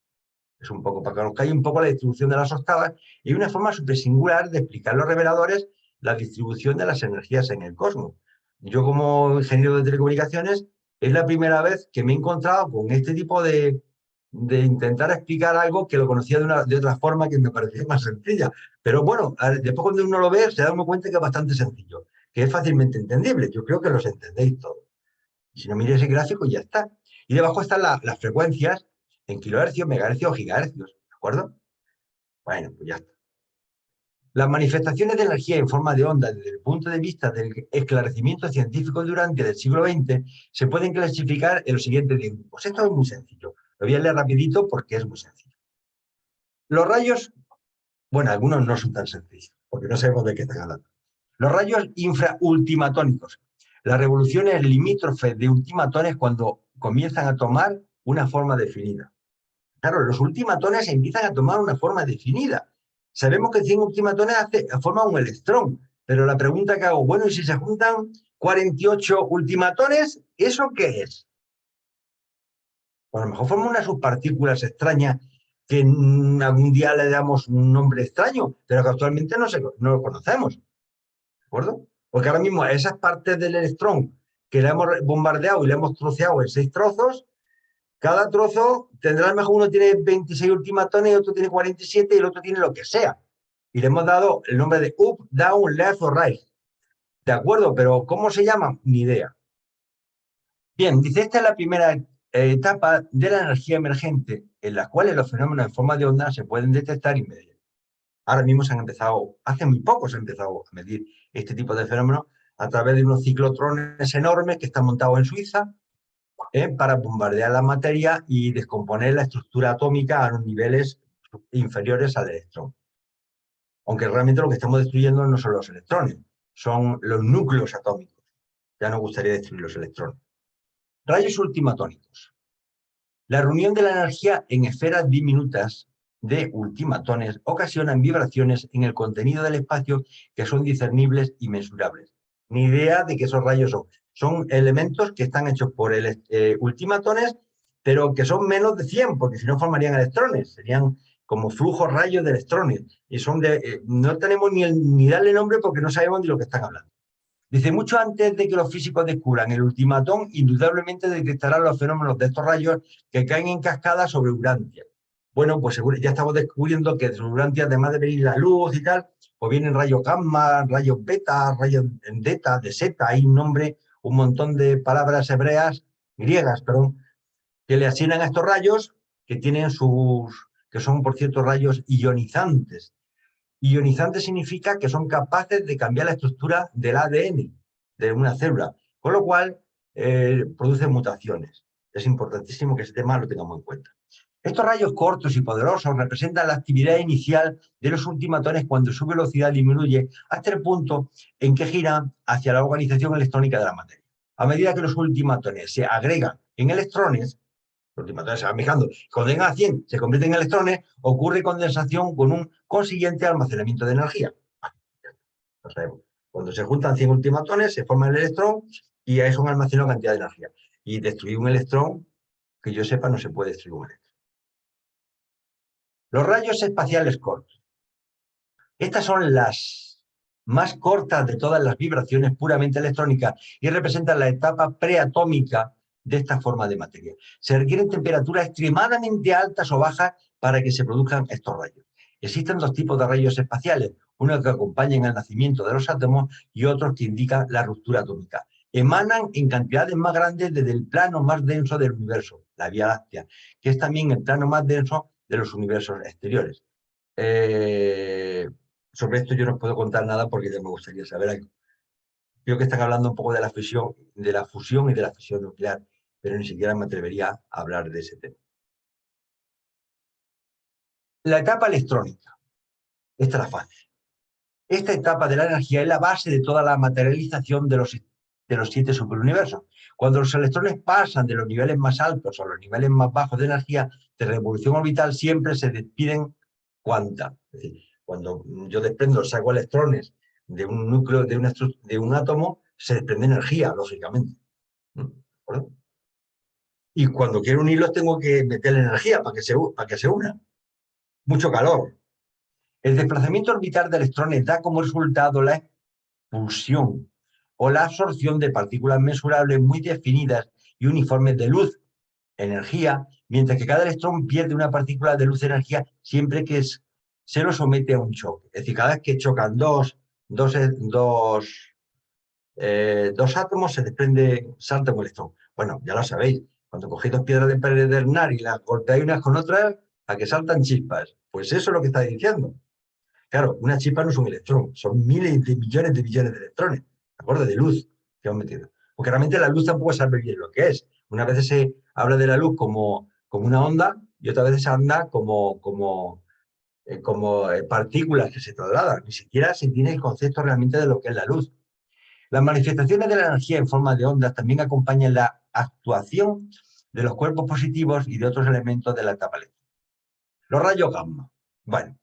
Es un poco para que conozcáis un poco la distribución de las octavas y una forma súper singular de explicar los reveladores la distribución de las energías en el cosmos. Yo, como ingeniero de telecomunicaciones, es la primera vez que me he encontrado con este tipo de intentar explicar algo que lo conocía de otra forma que me parecía más sencilla. Pero bueno, después cuando uno lo ve, se da uno cuenta que es bastante sencillo, que es fácilmente entendible. Yo creo que los entendéis todos. Y si no miréis ese gráfico, ya está. Y debajo están las frecuencias en kilohercios, megahercios o gigahercios. ¿De acuerdo? Bueno, pues ya está. Las manifestaciones de energía en forma de onda desde el punto de vista del esclarecimiento científico durante el siglo XX se pueden clasificar en los siguientes grupos. Esto es muy sencillo. Lo voy a leer rapidito porque es muy sencillo. Los rayos, bueno, algunos no son tan sencillos, porque no sabemos de qué están hablando. Los rayos infraultimatónicos. Las revoluciones limítrofes de ultimatones cuando comienzan a tomar una forma definida. Claro, los ultimatones empiezan a tomar una forma definida. Sabemos que 100 ultimatones forman un electrón, pero la pregunta que hago, bueno, ¿y si se juntan 48 ultimatones, eso qué es? Pues a lo mejor forman unas subpartículas extrañas que algún día le damos un nombre extraño, pero que actualmente no lo conocemos. ¿De acuerdo? Porque ahora mismo esas partes del electrón que le hemos bombardeado y le hemos troceado en 6 trozos, cada trozo tendrá, a lo mejor uno tiene 26 ultimatones, otro tiene 47 y el otro tiene lo que sea. Y le hemos dado el nombre de up, down, left o right. De acuerdo, pero ¿cómo se llama? Ni idea. Bien, dice, esta es la primera etapa de la energía emergente en la cual los fenómenos en forma de onda se pueden detectar y medir. Ahora mismo hace muy poco se ha empezado a medir este tipo de fenómenos a través de unos ciclotrones enormes que están montados en Suiza, para bombardear la materia y descomponer la estructura atómica a los niveles inferiores al electrón. Aunque realmente lo que estamos destruyendo no son los electrones, son los núcleos atómicos. Ya nos gustaría destruir los electrones. Rayos ultimatónicos. La reunión de la energía en esferas diminutas de ultimatones ocasionan vibraciones en el contenido del espacio que son discernibles y mensurables. Ni idea de qué esos rayos son. Son elementos que están hechos por ultimatones, pero que son menos de 100, porque si no formarían electrones, serían como flujos rayos de electrones. Y son no tenemos ni darle nombre porque no sabemos de lo que están hablando. Dice, mucho antes de que los físicos descubran el ultimatón, indudablemente detectarán los fenómenos de estos rayos que caen en cascada sobre Urantia. Bueno, pues ya estamos descubriendo que de Urantia, además de venir la luz y tal, pues vienen rayos gamma, rayos beta, rayos delta, de zeta, hay un nombre, un montón de palabras griegas, que le asignan a estos rayos que son, por cierto, rayos ionizantes. Ionizante significa que son capaces de cambiar la estructura del ADN de una célula, con lo cual producen mutaciones. Es importantísimo que ese tema lo tengamos en cuenta. Estos rayos cortos y poderosos representan la actividad inicial de los ultimatones cuando su velocidad disminuye hasta el punto en que giran hacia la organización electrónica de la materia. A medida que los ultimatones se agregan en electrones, los ultimatones se van fijando, cuando llegan a 100 se convierten en electrones, ocurre condensación con un consiguiente almacenamiento de energía. Lo sabemos. Cuando se juntan 100 ultimatones, se forma el electrón y a eso han almacenado cantidad de energía. Y destruir un electrón, que yo sepa, no se puede destruir un electrón. Los rayos espaciales cortos. Estas son las más cortas de todas las vibraciones puramente electrónicas y representan la etapa preatómica de esta forma de materia. Se requieren temperaturas extremadamente altas o bajas para que se produzcan estos rayos. Existen dos tipos de rayos espaciales, uno que acompañan al nacimiento de los átomos y otros que indican la ruptura atómica. Emanan en cantidades más grandes desde el plano más denso del universo, la Vía Láctea, que es también el plano más denso de los universos exteriores. Sobre esto yo no os puedo contar nada porque ya me gustaría saber algo. Creo que están hablando un poco de la fusión y de la fisión nuclear, pero ni siquiera me atrevería a hablar de ese tema. La etapa electrónica. Esta es la fase. Esta etapa de la energía es la base de toda la materialización de los 7 superuniversos. Cuando los electrones pasan de los niveles más altos a los niveles más bajos de energía de revolución orbital, siempre se despiden cuanta. Es decir, cuando yo saco electrones de un núcleo, de un átomo, se desprende energía, lógicamente. ¿De acuerdo? Y cuando quiero unirlos tengo que meterle energía para que se unan. Mucho calor. El desplazamiento orbital de electrones da como resultado la expulsión o la absorción de partículas mesurables muy definidas y uniformes de luz, energía, mientras que cada electrón pierde una partícula de luz energía siempre que se lo somete a un choque. Es decir, cada vez que chocan dos átomos se desprende, salta un electrón. Bueno, ya lo sabéis, cuando cogéis dos piedras de pedernal y las golpeáis unas con otras, a que saltan chispas. Pues eso es lo que está diciendo. Claro, una chispa no es un electrón, son miles de millones de electrones, ¿de acuerdo? De luz que hemos metido. Porque realmente la luz tampoco sabe bien lo que es. Una vez se habla de la luz como una onda y otra vez se anda como partículas que se trasladan. Ni siquiera se tiene el concepto realmente de lo que es la luz. Las manifestaciones de la energía en forma de ondas también acompañan la actuación de los cuerpos positivos y de otros elementos de la etapa eléctrica. Los rayos gamma. Bueno,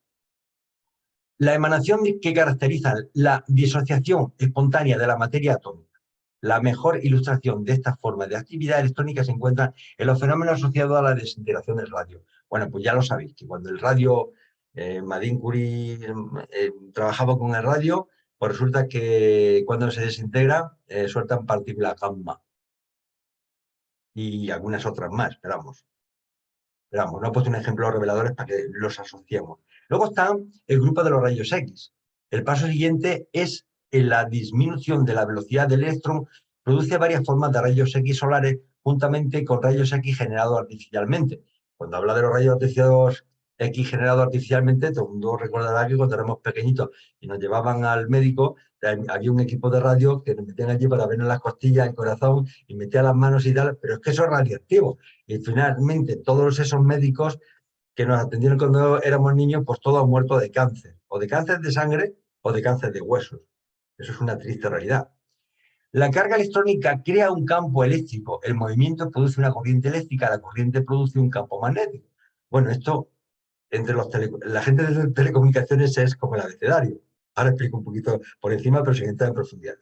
la emanación que caracteriza la disociación espontánea de la materia atómica. La mejor ilustración de esta forma de actividad electrónica se encuentra en los fenómenos asociados a la desintegración del radio. Bueno, pues ya lo sabéis, que cuando el radio, Marie Curie trabajaba con el radio, pues resulta que cuando se desintegra sueltan partículas gamma. Y algunas otras más, esperamos. No he puesto un ejemplo de los reveladores para que los asociemos. Luego está el grupo de los rayos X. El paso siguiente es en la disminución de la velocidad del electrón, produce varias formas de rayos X solares juntamente con rayos X generados artificialmente. Cuando habla de los rayos X generados artificialmente, todo el mundo recordará que cuando éramos pequeñitos y nos llevaban al médico, había un equipo de radio que nos metían allí para vernos las costillas, el corazón, y metían las manos y tal, pero es que eso es radioactivo. Y finalmente todos esos médicos que nos atendieron cuando éramos niños, pues todos han muerto de cáncer, o de cáncer de sangre o de cáncer de huesos. Eso es una triste realidad. La carga electrónica crea un campo eléctrico, el movimiento produce una corriente eléctrica, la corriente produce un campo magnético. Bueno, esto entre la gente de telecomunicaciones es como el abecedario. Ahora explico un poquito por encima, pero sin entrar en profundidad.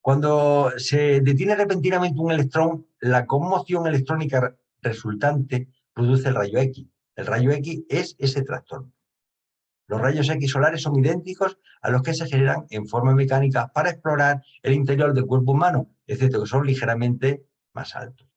Cuando se detiene repentinamente un electrón, la conmoción electrónica resultante produce el rayo X. El rayo X es ese trastorno. Los rayos X solares son idénticos a los que se generan en forma mecánica para explorar el interior del cuerpo humano, excepto que son ligeramente más altos.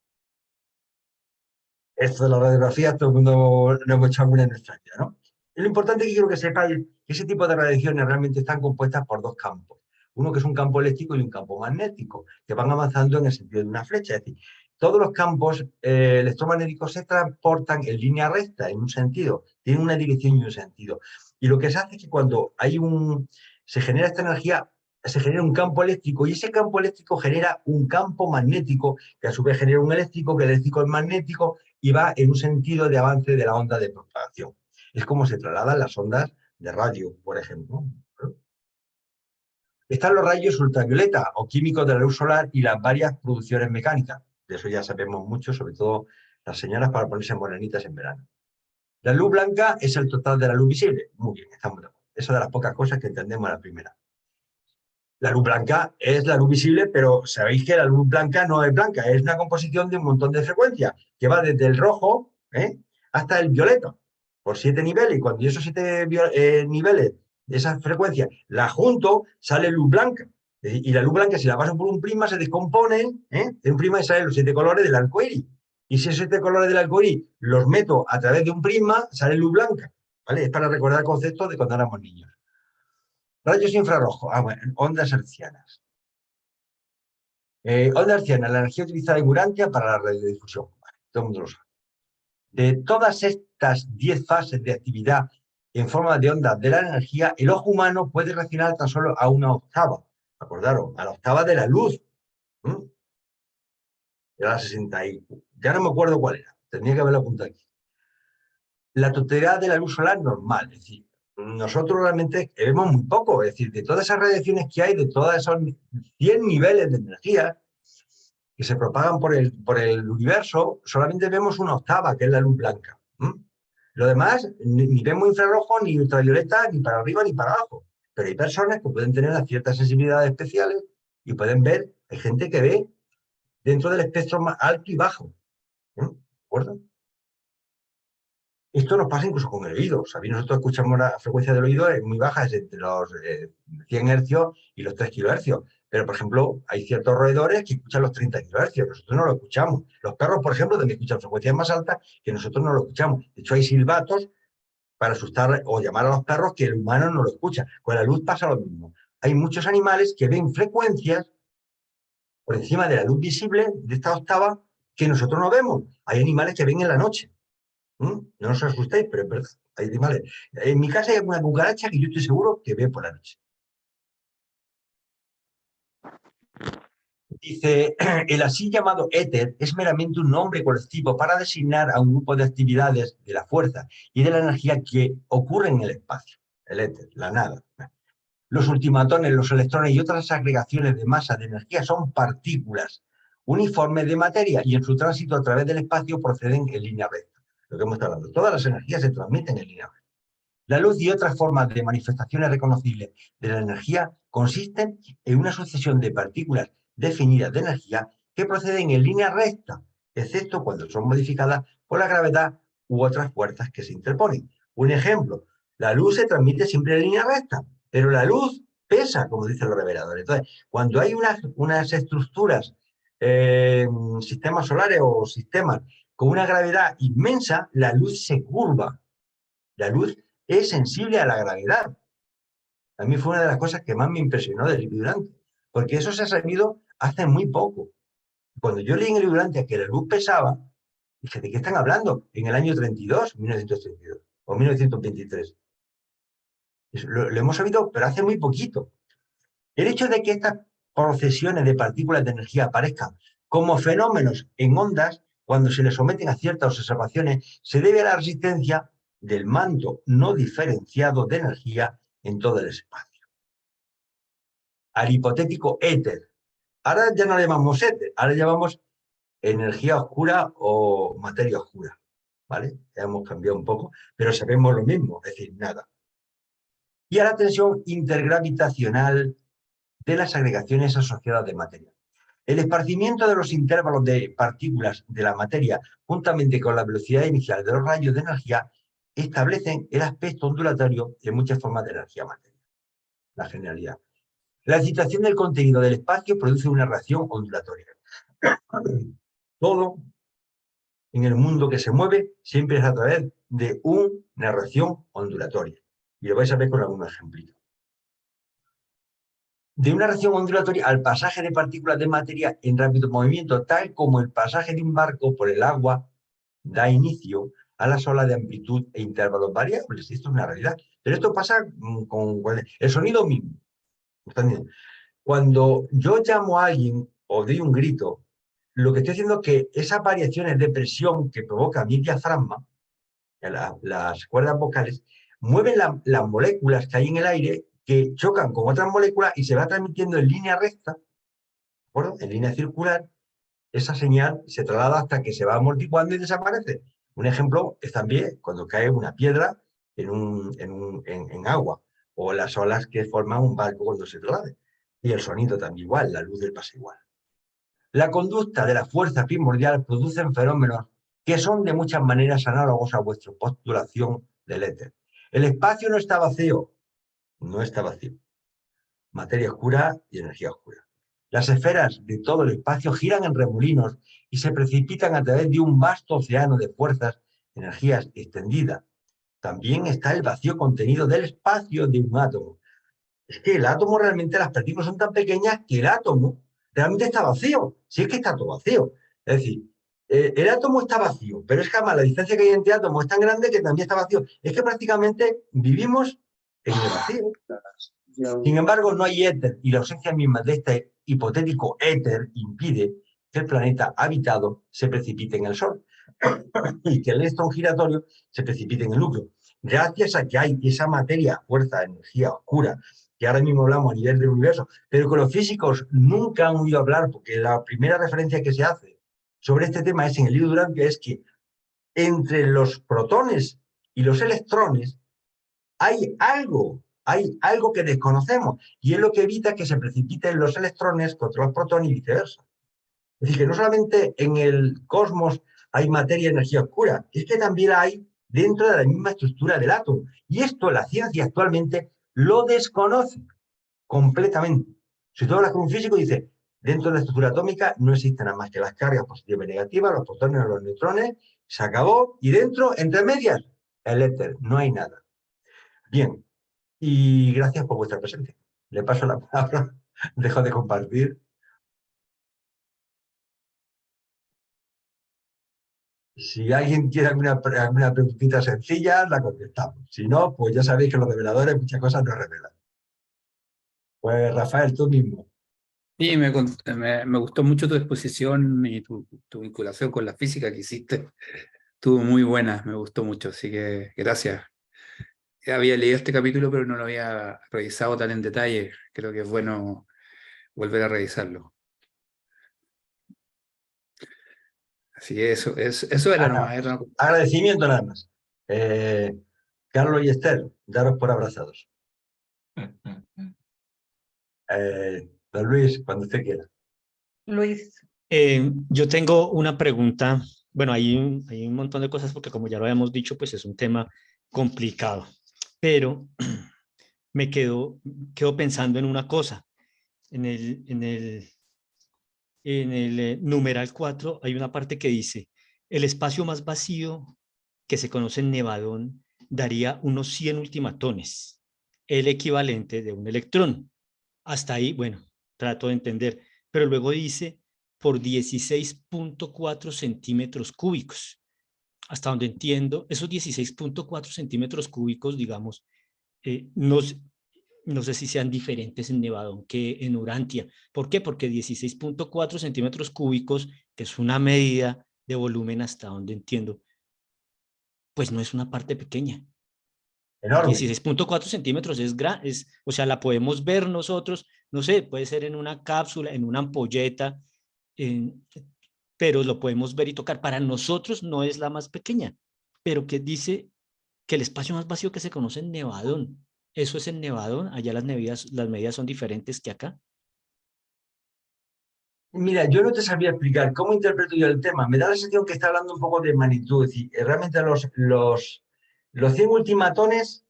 Esto de la radiografía, todo el mundo lo hemos hecho alguna en nuestra vida, ¿no? Y lo importante que quiero que sepáis que ese tipo de radiaciones realmente están compuestas por dos campos. Uno que es un campo eléctrico y un campo magnético, que van avanzando en el sentido de una flecha. Es decir, todos los campos electromagnéticos se transportan en línea recta, en un sentido, tienen una dirección y un sentido. Y lo que se hace es que cuando se genera esta energía, se genera un campo eléctrico y ese campo eléctrico genera un campo magnético que a su vez genera un eléctrico, que el eléctrico es magnético y va en un sentido de avance de la onda de propagación. Es como se trasladan las ondas de radio, por ejemplo. Están los rayos ultravioleta o químicos de la luz solar y las varias producciones mecánicas. De eso ya sabemos mucho, sobre todo las señoras para ponerse morenitas en verano. La luz blanca es el total de la luz visible. Muy bien, estamos de acuerdo. Esa es de las pocas cosas que entendemos a la primera. La luz blanca es la luz visible, pero sabéis que la luz blanca no es blanca, es una composición de un montón de frecuencias, que va desde el rojo hasta el violeta, por 7 niveles, y cuando yo esos 7 niveles de esas frecuencias las junto, sale luz blanca. Y la luz blanca, si la paso por un prisma, se descompone en un prisma y salen los 7 colores del arco iris. Y si esos 7 colores del arco iris los meto a través de un prisma, sale luz blanca. ¿Vale? Es para recordar conceptos de cuando éramos niños. Rayos infrarrojos, bueno, ondas hertzianas. Onda hertziana, la energía utilizada en Urantia para la radiodifusión. Vale, todo el mundo lo sabe. De todas estas 10 fases de actividad en forma de ondas de la energía, el ojo humano puede reaccionar tan solo a una octava. Acordaros, a la octava de la luz. Era la 60 y... Ya no me acuerdo cuál era. Tendría que haberlo apuntado aquí. La totalidad de la luz solar normal, es decir, nosotros realmente vemos muy poco, es decir, de todas esas radiaciones que hay, de todos esos 100 niveles de energía que se propagan por el universo, solamente vemos una octava, que es la luz blanca. Lo demás, ni vemos infrarrojo, ni ultravioleta, ni para arriba, ni para abajo. Pero hay personas que pueden tener ciertas sensibilidades especiales y pueden ver, hay gente que ve dentro del espectro más alto y bajo. ¿De acuerdo? Esto nos pasa incluso con el oído. ¿Sabéis? Nosotros escuchamos la frecuencia del oído, es muy baja, es entre los 100 hercios y los 3 kilohercios. Pero, por ejemplo, hay ciertos roedores que escuchan los 30 kilohercios. Nosotros no lo escuchamos. Los perros, por ejemplo, también escuchan frecuencias más altas que nosotros no lo escuchamos. De hecho, hay silbatos para asustar o llamar a los perros que el humano no lo escucha. Con la luz pasa lo mismo. Hay muchos animales que ven frecuencias por encima de la luz visible de esta octava que nosotros no vemos. Hay animales que ven en la noche. No os asustéis, pero es verdad, hay animales. En mi casa hay alguna cucaracha que yo estoy seguro que ve por la noche. Dice, el así llamado éter es meramente un nombre colectivo para designar a un grupo de actividades de la fuerza y de la energía que ocurren en el espacio. El éter, la nada. Los ultimatones, los electrones y otras agregaciones de masa de energía son partículas uniformes de materia y en su tránsito a través del espacio proceden en línea recta. Lo que hemos estado hablando. Todas las energías se transmiten en línea recta. La luz y otras formas de manifestaciones reconocibles de la energía consisten en una sucesión de partículas definidas de energía que proceden en línea recta, excepto cuando son modificadas por la gravedad u otras fuerzas que se interponen. Un ejemplo, la luz se transmite siempre en línea recta, pero la luz pesa, como dicen los reveladores. Entonces, cuando hay unas estructuras, sistemas solares o sistemas con una gravedad inmensa, la luz se curva. La luz es sensible a la gravedad. A mí fue una de las cosas que más me impresionó del libro Durante, porque eso se ha sabido hace muy poco. Cuando yo leí en el libro Durante que la luz pesaba, dije, ¿de qué están hablando? En el año 1932 o 1923. Lo hemos sabido, pero hace muy poquito. El hecho de que estas procesiones de partículas de energía aparezcan como fenómenos en ondas, cuando se les someten a ciertas observaciones, se debe a la resistencia del manto no diferenciado de energía en todo el espacio. Al hipotético éter. Ahora ya no le llamamos éter, ahora le llamamos energía oscura o materia oscura. ¿Vale? Ya hemos cambiado un poco, pero sabemos lo mismo, es decir, nada. Y a la tensión intergravitacional de las agregaciones asociadas de materia. El esparcimiento de los intervalos de partículas de la materia, juntamente con la velocidad inicial de los rayos de energía, establecen el aspecto ondulatorio de muchas formas de energía material. La generalidad. La excitación del contenido del espacio produce una reacción ondulatoria. Todo en el mundo que se mueve siempre es a través de una reacción ondulatoria. Y lo vais a ver con algún ejemplito. De una reacción ondulatoria al pasaje de partículas de materia en rápido movimiento, tal como el pasaje de un barco por el agua da inicio a las olas de amplitud e intervalos variables. Esto es una realidad. Pero esto pasa con el sonido mismo. Cuando yo llamo a alguien o doy un grito, lo que estoy haciendo es que esas variaciones de presión que provoca mi diafragma, las cuerdas vocales, mueven las moléculas que hay en el aire que chocan con otras moléculas y se va transmitiendo en línea recta, ¿de acuerdo? En línea circular, esa señal se traslada hasta que se va amortiguando y desaparece. Un ejemplo es también cuando cae una piedra en agua, o las olas que forman un barco cuando se traslade. Y el sonido también igual, la luz del pasa igual. La conducta de la fuerza primordial producen fenómenos que son de muchas maneras análogos a vuestra postulación del éter. El espacio no está vacío. No está vacío. Materia oscura y energía oscura. Las esferas de todo el espacio giran en remolinos y se precipitan a través de un vasto océano de fuerzas, energías extendidas. También está el vacío contenido del espacio de un átomo. Es que el átomo realmente, las partículas son tan pequeñas que el átomo realmente está vacío. Si es que está todo vacío. Es decir, el átomo está vacío, pero es que además la distancia que hay entre átomos es tan grande que también está vacío. Es que prácticamente vivimos en el vacío. Sin embargo, no hay éter y la ausencia misma de este hipotético éter impide que el planeta habitado se precipite en el Sol y que el electrón giratorio se precipite en el núcleo. Gracias a que hay esa materia, fuerza, energía oscura, que ahora mismo hablamos a nivel del universo, pero que los físicos nunca han oído hablar, porque la primera referencia que se hace sobre este tema es en el libro Durante, es que entre los protones y los electrones hay algo hay algo que desconocemos y es lo que evita que se precipiten los electrones contra los protones y viceversa. Es decir, que no solamente en el cosmos hay materia y energía oscura, es que también la hay dentro de la misma estructura del átomo. Y esto la ciencia actualmente lo desconoce completamente. Si tú hablas con un físico, dice, dentro de la estructura atómica no existen nada más que las cargas positivas y negativas, los protones o los neutrones, se acabó, y dentro, entre medias, el éter, no hay nada. Bien, y gracias por vuestra presencia. Le paso la palabra, dejo de compartir. Si alguien quiere alguna preguntita sencilla, la contestamos. Si no, pues ya sabéis que los reveladores muchas cosas no revelan. Pues Rafael, tú mismo. Sí, me gustó mucho tu exposición y tu vinculación con la física que hiciste. Estuvo muy buena, me gustó mucho, así que gracias. Había leído este capítulo, pero no lo había revisado tan en detalle. Creo que es bueno volver a revisarlo. Así que eso era nomás. Agradecimiento nada más. Carlos y Esther, daros por abrazados. Don Luis, cuando usted quiera. Luis, Yo tengo una pregunta. Bueno, hay un montón de cosas porque como ya lo habíamos dicho, pues es un tema complicado. Pero quedo pensando en una cosa. En el numeral 4 hay una parte que dice, el espacio más vacío que se conoce en Nevadón daría unos 100 ultimatones, el equivalente de un electrón. Hasta ahí, bueno, trato de entender. Pero luego dice por 16.4 centímetros cúbicos. Hasta donde entiendo, esos 16.4 centímetros cúbicos, digamos, no sé si sean diferentes en Nevadón que en Urantia. ¿Por qué? Porque 16.4 centímetros cúbicos, que es una medida de volumen hasta donde entiendo, pues no es una parte pequeña. Enorme. 16.4 centímetros o sea, la podemos ver nosotros, no sé, puede ser en una cápsula, en una ampolleta, pero lo podemos ver y tocar. Para nosotros no es la más pequeña, pero que dice que el espacio más vacío que se conoce en Nevadón. ¿Eso es en Nevadón? Allá las medidas son diferentes que acá. Mira, yo no te sabía explicar cómo interpreto yo el tema. Me da la sensación que está hablando un poco de magnitud. Es decir, realmente los 100 ultimatones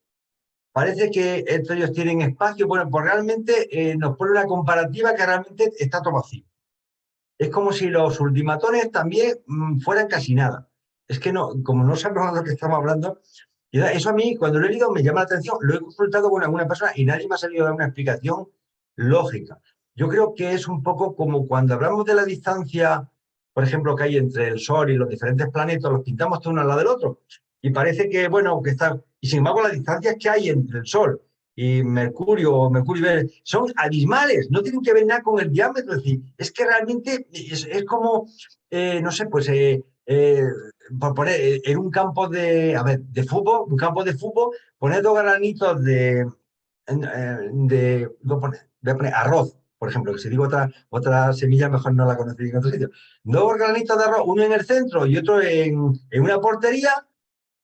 parece que entre ellos tienen espacio. Bueno, pues realmente nos pone una comparativa que realmente está todo vacío. Es como si los ultimatones también fueran casi nada. Es que no, como no sabemos de lo que estamos hablando, y eso a mí, cuando lo he leído, me llama la atención. Lo he consultado con alguna persona y nadie me ha salido a dar una explicación lógica. Yo creo que es un poco como cuando hablamos de la distancia, por ejemplo, que hay entre el Sol y los diferentes planetas, los pintamos todos uno al lado del otro. Y parece que, bueno, que está... Y sin embargo, las distancias que hay entre el Sol y Mercurio o Mercurio y Venus son abismales, no tienen que ver nada con el diámetro. Es decir, es que realmente es como, no sé, pues... por poner en un campo de fútbol, un campo de fútbol, poner 2 granitos voy a poner arroz, por ejemplo, que si digo otra semilla mejor no la conocería en otro sitio. 2 granitos de arroz, uno en el centro y otro en una portería,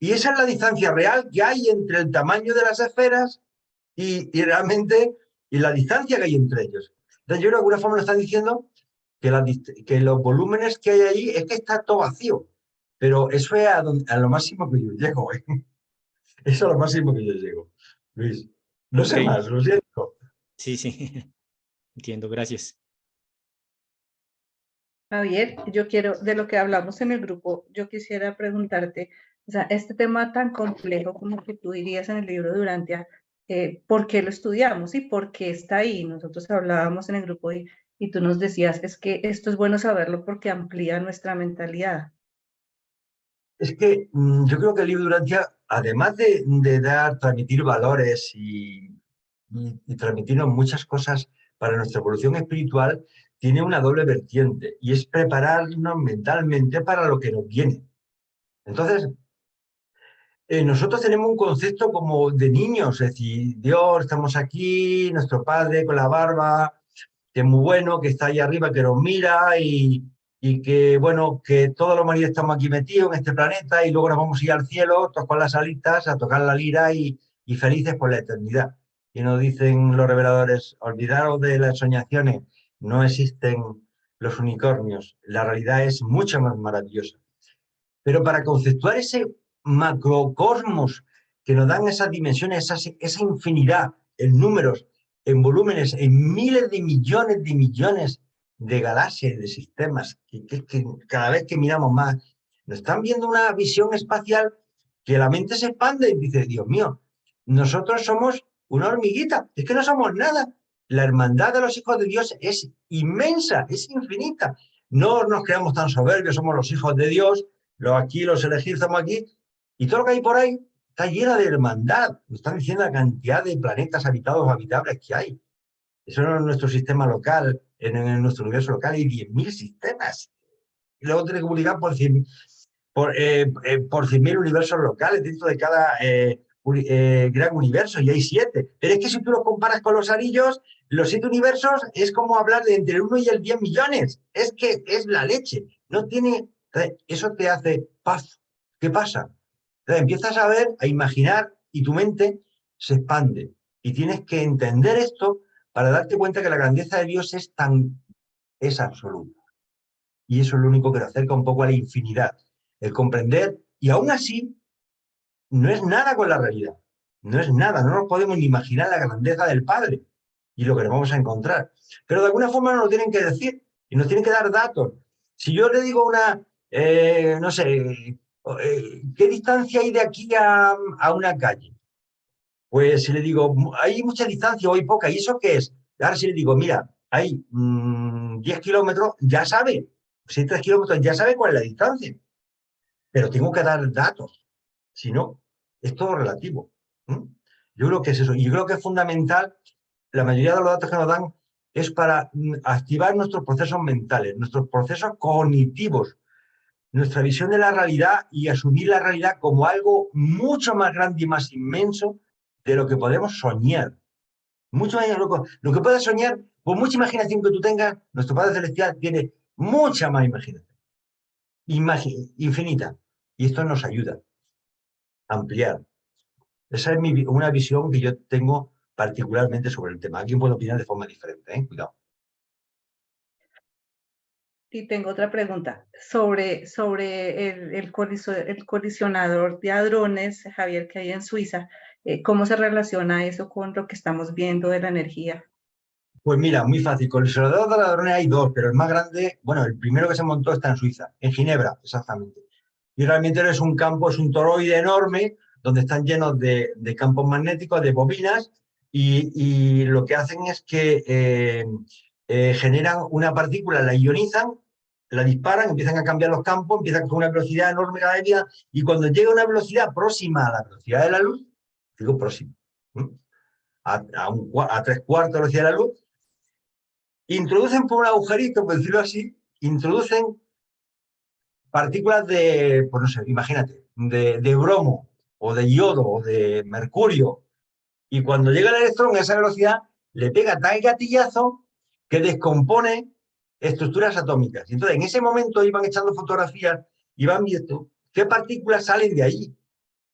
y esa es la distancia real que hay entre el tamaño de las esferas y realmente y la distancia que hay entre ellos. Entonces yo de alguna forma nos están diciendo que los volúmenes que hay ahí es que está todo vacío. Pero eso es a lo máximo que yo llego. Eso es a lo máximo que yo llego. Luis, no sé más, lo siento. Sí, entiendo, gracias. Javier, yo quiero, de lo que hablamos en el grupo, yo quisiera preguntarte, o sea, este tema tan complejo como que tú dirías en el libro de Urantia, ¿por qué lo estudiamos y por qué está ahí? Nosotros hablábamos en el grupo y tú nos decías, es que esto es bueno saberlo porque amplía nuestra mentalidad. Es que yo creo que el libro de Urantia, además de transmitir valores y transmitirnos muchas cosas para nuestra evolución espiritual, tiene una doble vertiente y es prepararnos mentalmente para lo que nos viene. Entonces, nosotros tenemos un concepto como de niños, es decir, Dios, estamos aquí, nuestro Padre con la barba, que es muy bueno, que está ahí arriba, que nos mira y que, bueno, que toda la humanidad estamos aquí metidos en este planeta y luego nos vamos a ir al cielo, todos con las alitas, a tocar la lira y felices por la eternidad. y nos dicen los reveladores, olvidaros de las soñaciones, no existen los unicornios, la realidad es mucho más maravillosa. Pero para conceptuar ese macrocosmos que nos dan esas dimensiones, esa infinidad en números, en volúmenes, en miles de millones de galaxias, de sistemas, que cada vez que miramos más, nos están viendo una visión espacial que la mente se expande y dice, Dios mío, nosotros somos una hormiguita, es que no somos nada. La hermandad de los hijos de Dios es inmensa, es infinita. No nos creamos tan soberbios, somos los hijos de Dios, los elegidos estamos aquí, y todo lo que hay por ahí está lleno de hermandad. Nos están diciendo la cantidad de planetas habitados o habitables que hay. Eso no es nuestro sistema local, en nuestro universo local hay 10.000 sistemas. Y luego tiene que multiplicar por 100.000 universos locales dentro de cada gran universo, y hay 7. Pero es que si tú lo comparas con los anillos, los 7 universos es como hablar de entre el 1 y el 10 millones. Es que es la leche. No tiene... Eso te hace paz. ¿Qué pasa? Entonces empiezas a ver, a imaginar, y tu mente se expande. Y tienes que entender esto para darte cuenta que la grandeza de Dios es absoluta. Y eso es lo único que te acerca un poco a la infinidad. El comprender, y aún así, no es nada con la realidad. No es nada, no nos podemos ni imaginar la grandeza del Padre y lo que nos vamos a encontrar. Pero de alguna forma nos lo tienen que decir y nos tienen que dar datos. Si yo le digo no sé, ¿qué distancia hay de aquí a una calle? Pues si le digo, hay mucha distancia o hay poca, ¿y eso qué es? Ahora si le digo, mira, hay 10 kilómetros, ya sabe, si hay 3 kilómetros, ya sabe cuál es la distancia. Pero tengo que dar datos, si no, es todo relativo. Yo creo que es eso, y yo creo que es fundamental, la mayoría de los datos que nos dan es para activar nuestros procesos mentales, nuestros procesos cognitivos, nuestra visión de la realidad y asumir la realidad como algo mucho más grande y más inmenso de lo que podemos soñar. Mucho más, lo que puedas soñar, por mucha imaginación que tú tengas, nuestro Padre Celestial tiene mucha más imaginación. Infinita. Y esto nos ayuda a ampliar. Esa es una visión que yo tengo particularmente sobre el tema. Alguien puede opinar de forma diferente, ¿eh? Cuidado. Y tengo otra pregunta sobre el colisionador de hadrones, Javier, que hay en Suiza. ¿Cómo se relaciona eso con lo que estamos viendo de la energía? Pues mira, muy fácil. Colisionador de hadrones hay 2, pero el más grande, bueno, el primero que se montó está en Suiza, en Ginebra, exactamente. Y realmente es un campo, es un toroide enorme, donde están llenos de campos magnéticos, de bobinas, y lo que hacen es que generan una partícula, la ionizan, la disparan, empiezan a cambiar los campos, empiezan con una velocidad enorme cada día, y cuando llega a una velocidad próxima a la velocidad de la luz, digo próxima, a 3/4 de la velocidad de la luz, introducen por un agujerito, por decirlo así, introducen partículas de, pues no sé, imagínate, de bromo, o de yodo, o de mercurio, y cuando llega el electrón a esa velocidad, le pega tal gatillazo que descompone estructuras atómicas. Y entonces, en ese momento iban echando fotografías y van viendo qué partículas salen de ahí,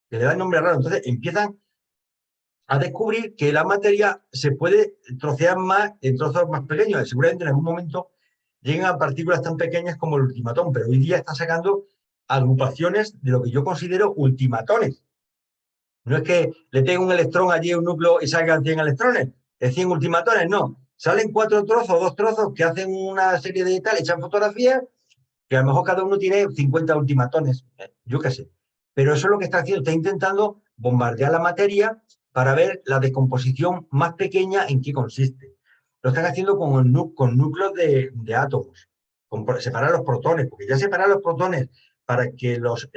que le dan nombre raro. Entonces, empiezan a descubrir que la materia se puede trocear más en trozos más pequeños. Seguramente en algún momento lleguen a partículas tan pequeñas como el ultimatón, pero hoy día están sacando agrupaciones de lo que yo considero ultimatones. No es que le pegue un electrón allí a un núcleo y salgan 100 electrones, 100 ultimatones, no. Salen 4 trozos, 2 trozos que hacen una serie de tal, echan fotografías, que a lo mejor cada uno tiene 50 ultimatones, yo qué sé. Pero eso es lo que está haciendo, está intentando bombardear la materia para ver la descomposición más pequeña en qué consiste. Lo están haciendo con núcleos de átomos, separar los protones, porque ya separar los protones para que los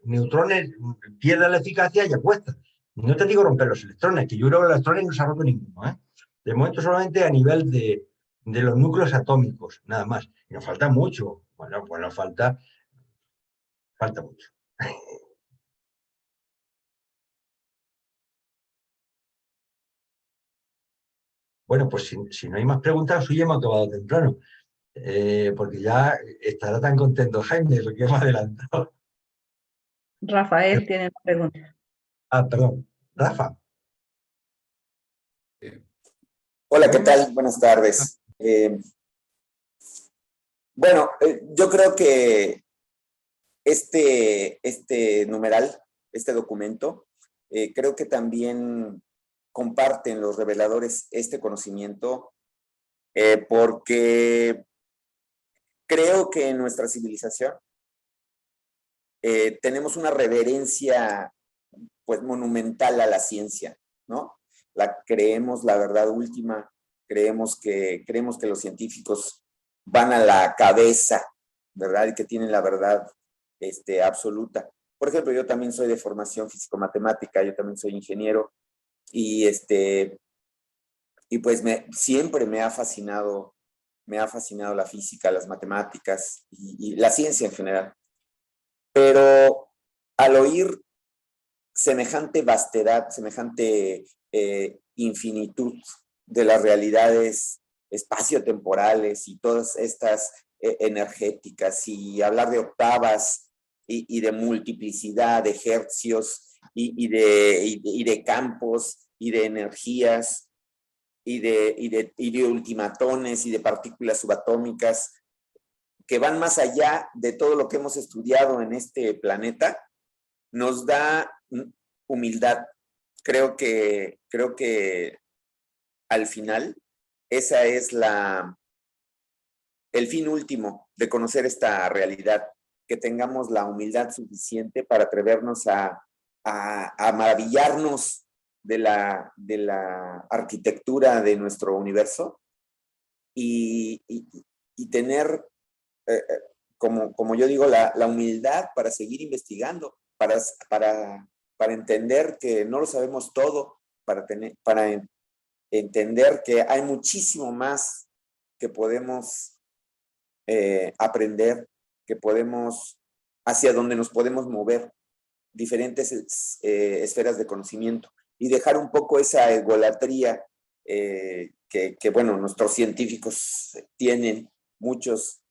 neutrones pierdan la eficacia ya cuesta. No te digo romper los electrones, que yo creo que los electrones no se ha roto ninguno, ¿eh? De momento solamente a nivel de los núcleos atómicos, nada más. Y nos falta mucho. Bueno, pues nos falta mucho. Bueno, pues si no hay más preguntas, hoy hemos acabado temprano. Porque ya estará tan contento Jaime, porque hemos adelantado. Rafael tiene una pregunta. Ah, perdón. Rafa. Hola, ¿qué tal? Buenas tardes. Yo creo que este numeral, este documento, creo que también comparten los reveladores este conocimiento, porque creo que en nuestra civilización tenemos una reverencia pues monumental a la ciencia, ¿no? Creemos la verdad última, creemos que los científicos van a la cabeza, ¿verdad? Y que tienen la verdad absoluta. Por ejemplo, yo también soy de formación físico-matemática, yo también soy ingeniero, y pues siempre me ha fascinado la física, las matemáticas y la ciencia en general. Pero al oír semejante vastedad, semejante infinitud de las realidades espaciotemporales y todas estas energéticas, y hablar de octavas y de multiplicidad de hercios y de campos y de energías y de ultimatones y de partículas subatómicas que van más allá de todo lo que hemos estudiado en este planeta, nos da humildad. Creo que al final esa es el fin último de conocer esta realidad, que tengamos la humildad suficiente para atrevernos a maravillarnos de la arquitectura de nuestro universo y tener, como yo digo, la humildad para seguir investigando, para entender que no lo sabemos todo, para entender que hay muchísimo más que podemos aprender, hacia donde nos podemos mover, diferentes esferas de conocimiento, y dejar un poco esa egolatría que bueno, nuestros científicos tienen, muchos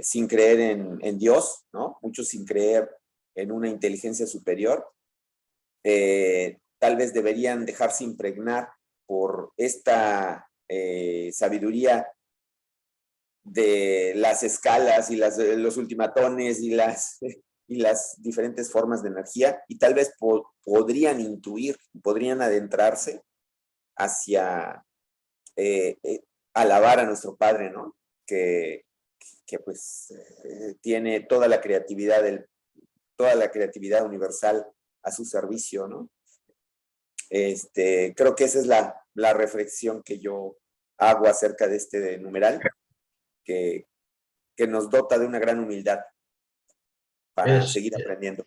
sin creer en Dios, ¿no? Muchos sin creer en una inteligencia superior. Tal vez deberían dejarse impregnar por esta sabiduría de las escalas y los ultimatones y las diferentes formas de energía, y tal vez podrían intuir, podrían adentrarse hacia alabar a nuestro Padre, ¿no? Que pues tiene toda la creatividad universal a su servicio, ¿no? Creo que esa es la reflexión que yo hago acerca de este numeral, que nos dota de una gran humildad para seguir aprendiendo.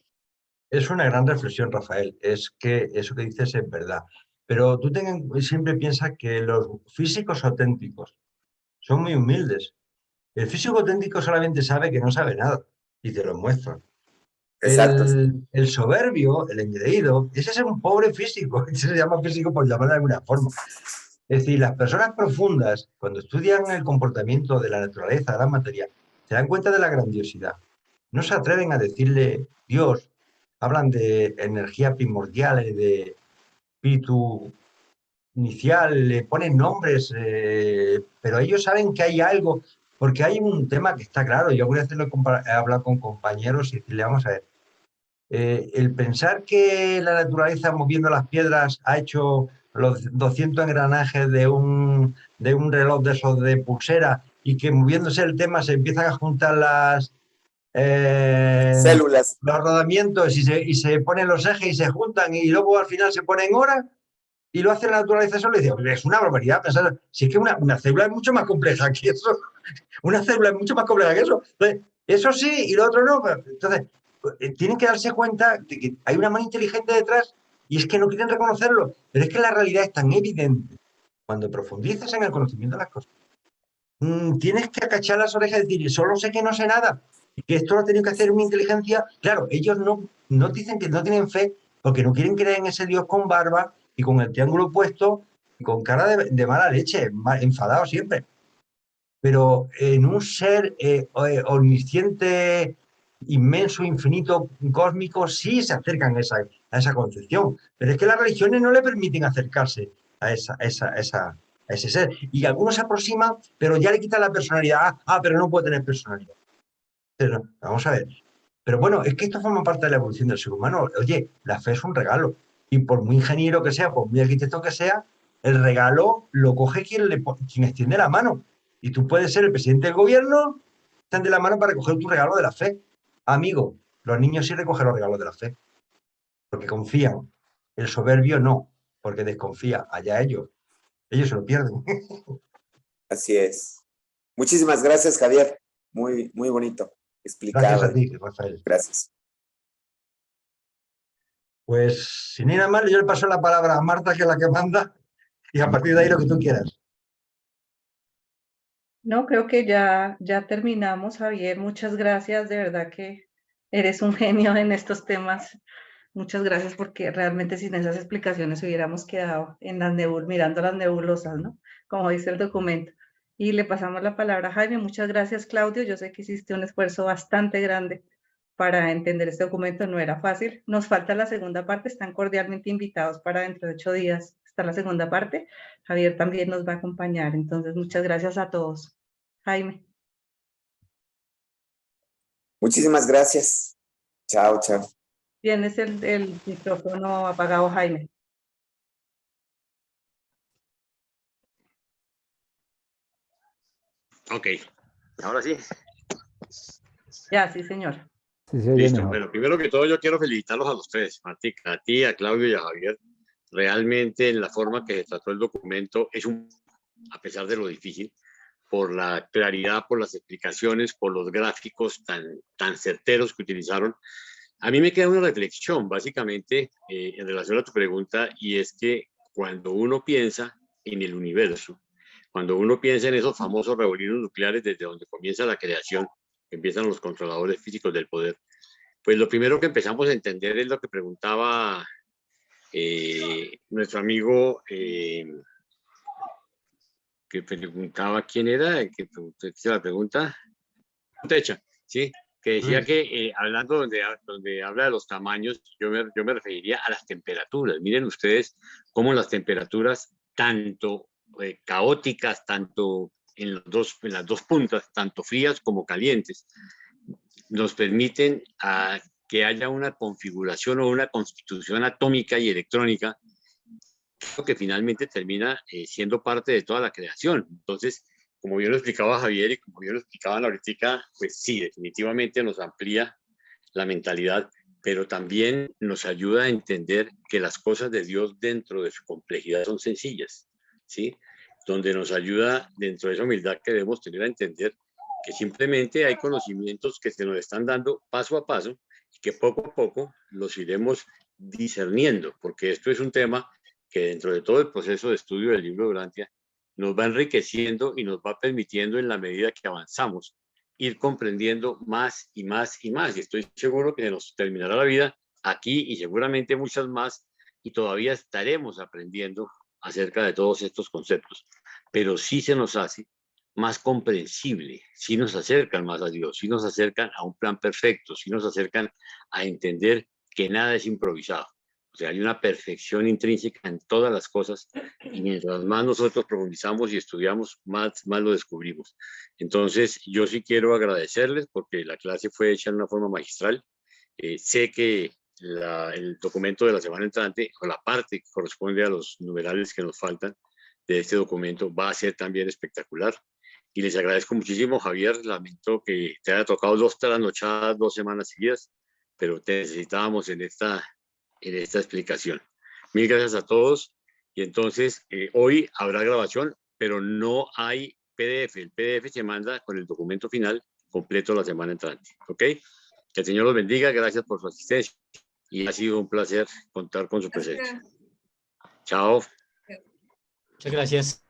Es una gran reflexión, Rafael. Es que eso que dices es verdad. Pero tú siempre piensa que los físicos auténticos son muy humildes. El físico auténtico solamente sabe que no sabe nada y te lo muestra. Exacto. El soberbio, el engreído, ese es un pobre físico. Ese se llama físico por llamarlo de alguna forma. Es decir, las personas profundas, cuando estudian el comportamiento de la naturaleza, de la materia, se dan cuenta de la grandiosidad. No se atreven a decirle Dios. Hablan de energía primordial, de espíritu inicial, le ponen nombres, pero ellos saben que hay algo, porque hay un tema que está claro. Yo alguna vez he hablado con compañeros y decirle, vamos a ver, el pensar que la naturaleza moviendo las piedras ha hecho los 200 engranajes de un reloj de esos de pulsera, y que moviéndose el tema se empiezan a juntar las células, los rodamientos y se ponen los ejes y se juntan y luego al final se ponen horas y lo hace la naturaleza solo, y dice, es una barbaridad pensar, si es que una célula es mucho más compleja que eso, una célula es mucho más compleja que eso. Entonces, eso sí y lo otro no. Entonces, tienen que darse cuenta de que hay una mano inteligente detrás, y es que no quieren reconocerlo, pero es que la realidad es tan evidente. Cuando profundizas en el conocimiento de las cosas, tienes que acachar las orejas y decir, solo sé que no sé nada, y que esto lo ha tenido que hacer una inteligencia. Claro, ellos no dicen que no tienen fe, porque no quieren creer en ese Dios con barba y con el triángulo puesto y con cara de mala leche, enfadado siempre. Pero en un ser omnisciente, inmenso, infinito, cósmico, sí se acercan a esa concepción. Pero es que las religiones no le permiten acercarse a esa a ese ser. Y algunos se aproximan, pero ya le quitan la personalidad. Ah, pero no puede tener personalidad. Pero, vamos a ver. Pero bueno, es que esto forma parte de la evolución del ser humano. Oye, la fe es un regalo. Y por muy ingeniero que sea, por muy arquitecto que sea, el regalo lo coge quien extiende la mano. Y tú puedes ser el presidente del gobierno, extiende la mano para recoger tu regalo de la fe. Amigo, los niños sí recogen los regalos de la fe, porque confían. El soberbio no, porque desconfía. Allá ellos. Ellos se lo pierden. Así es. Muchísimas gracias, Javier. Muy, muy bonito. Gracias Explicado. a ti, Rafael. Gracias. Pues, sin ir a mal, yo le paso la palabra a Marta, que es la que manda, y a partir de ahí lo que tú quieras. No, creo que ya terminamos, Javier. Muchas gracias. De verdad que eres un genio en estos temas. Muchas gracias porque realmente sin esas explicaciones hubiéramos quedado en las mirando las nebulosas, ¿no? Como dice el documento. Y le pasamos la palabra a Jaime. Muchas gracias, Claudio. Yo sé que hiciste un esfuerzo bastante grande para entender este documento. No era fácil. Nos falta la segunda parte. Están cordialmente invitados para dentro de 8 días. Está la segunda parte. Javier también nos va a acompañar. Entonces, muchas gracias a todos. Jaime. Muchísimas gracias. Chao, chao. Tienes el micrófono apagado, Jaime. Ok, ahora sí. Ya, sí, señor. Sí, se oye Listo. mejor. Bueno, primero que todo yo quiero felicitarlos a los tres, Martica, a ti, a Claudio y a Javier. Realmente en la forma que se trató el documento a pesar de lo difícil, por la claridad, por las explicaciones, por los gráficos tan certeros que utilizaron. A mí me queda una reflexión, básicamente, en relación a tu pregunta, y es que cuando uno piensa en el universo, cuando uno piensa en esos famosos remolinos nucleares desde donde comienza la creación, que empiezan los controladores físicos del poder, pues lo primero que empezamos a entender es lo que preguntaba nuestro amigo, que preguntaba quién era, que hizo la pregunta, Techa, ¿sí? Que decía que hablando donde habla de los tamaños, yo me referiría a las temperaturas. Miren ustedes cómo las temperaturas tanto caóticas, tanto en las dos puntas, tanto frías como calientes, nos permiten que haya una configuración o una constitución atómica y electrónica que finalmente termina siendo parte de toda la creación. Entonces, como yo lo explicaba Javier y como yo lo explicaba ahorita, pues sí, definitivamente nos amplía la mentalidad, pero también nos ayuda a entender que las cosas de Dios dentro de su complejidad son sencillas, ¿sí? Donde nos ayuda dentro de esa humildad que debemos tener a entender que simplemente hay conocimientos que se nos están dando paso a paso y que poco a poco los iremos discerniendo, porque esto es un tema que dentro de todo el proceso de estudio del libro de Urantia nos va enriqueciendo y nos va permitiendo en la medida que avanzamos ir comprendiendo más y más y más. Y estoy seguro que se nos terminará la vida aquí y seguramente muchas más y todavía estaremos aprendiendo acerca de todos estos conceptos. Pero sí se nos hace más comprensible, sí nos acercan más a Dios, sí nos acercan a un plan perfecto, sí nos acercan a entender que nada es improvisado. O sea, hay una perfección intrínseca en todas las cosas y mientras más nosotros profundizamos y estudiamos, más lo descubrimos. Entonces, yo sí quiero agradecerles porque la clase fue hecha de una forma magistral. Sé que el documento de la semana entrante, o la parte que corresponde a los numerales que nos faltan de este documento, va a ser también espectacular. Y les agradezco muchísimo, Javier. Lamento que te haya tocado 2 trasnochadas, 2 semanas seguidas, pero te necesitábamos en esta explicación. Mil gracias a todos. Y entonces, hoy habrá grabación, pero no hay PDF. El PDF se manda con el documento final completo la semana entrante. ¿Ok? Que el Señor los bendiga. Gracias por su asistencia. Y ha sido un placer contar con su presencia. Chao. Muchas gracias.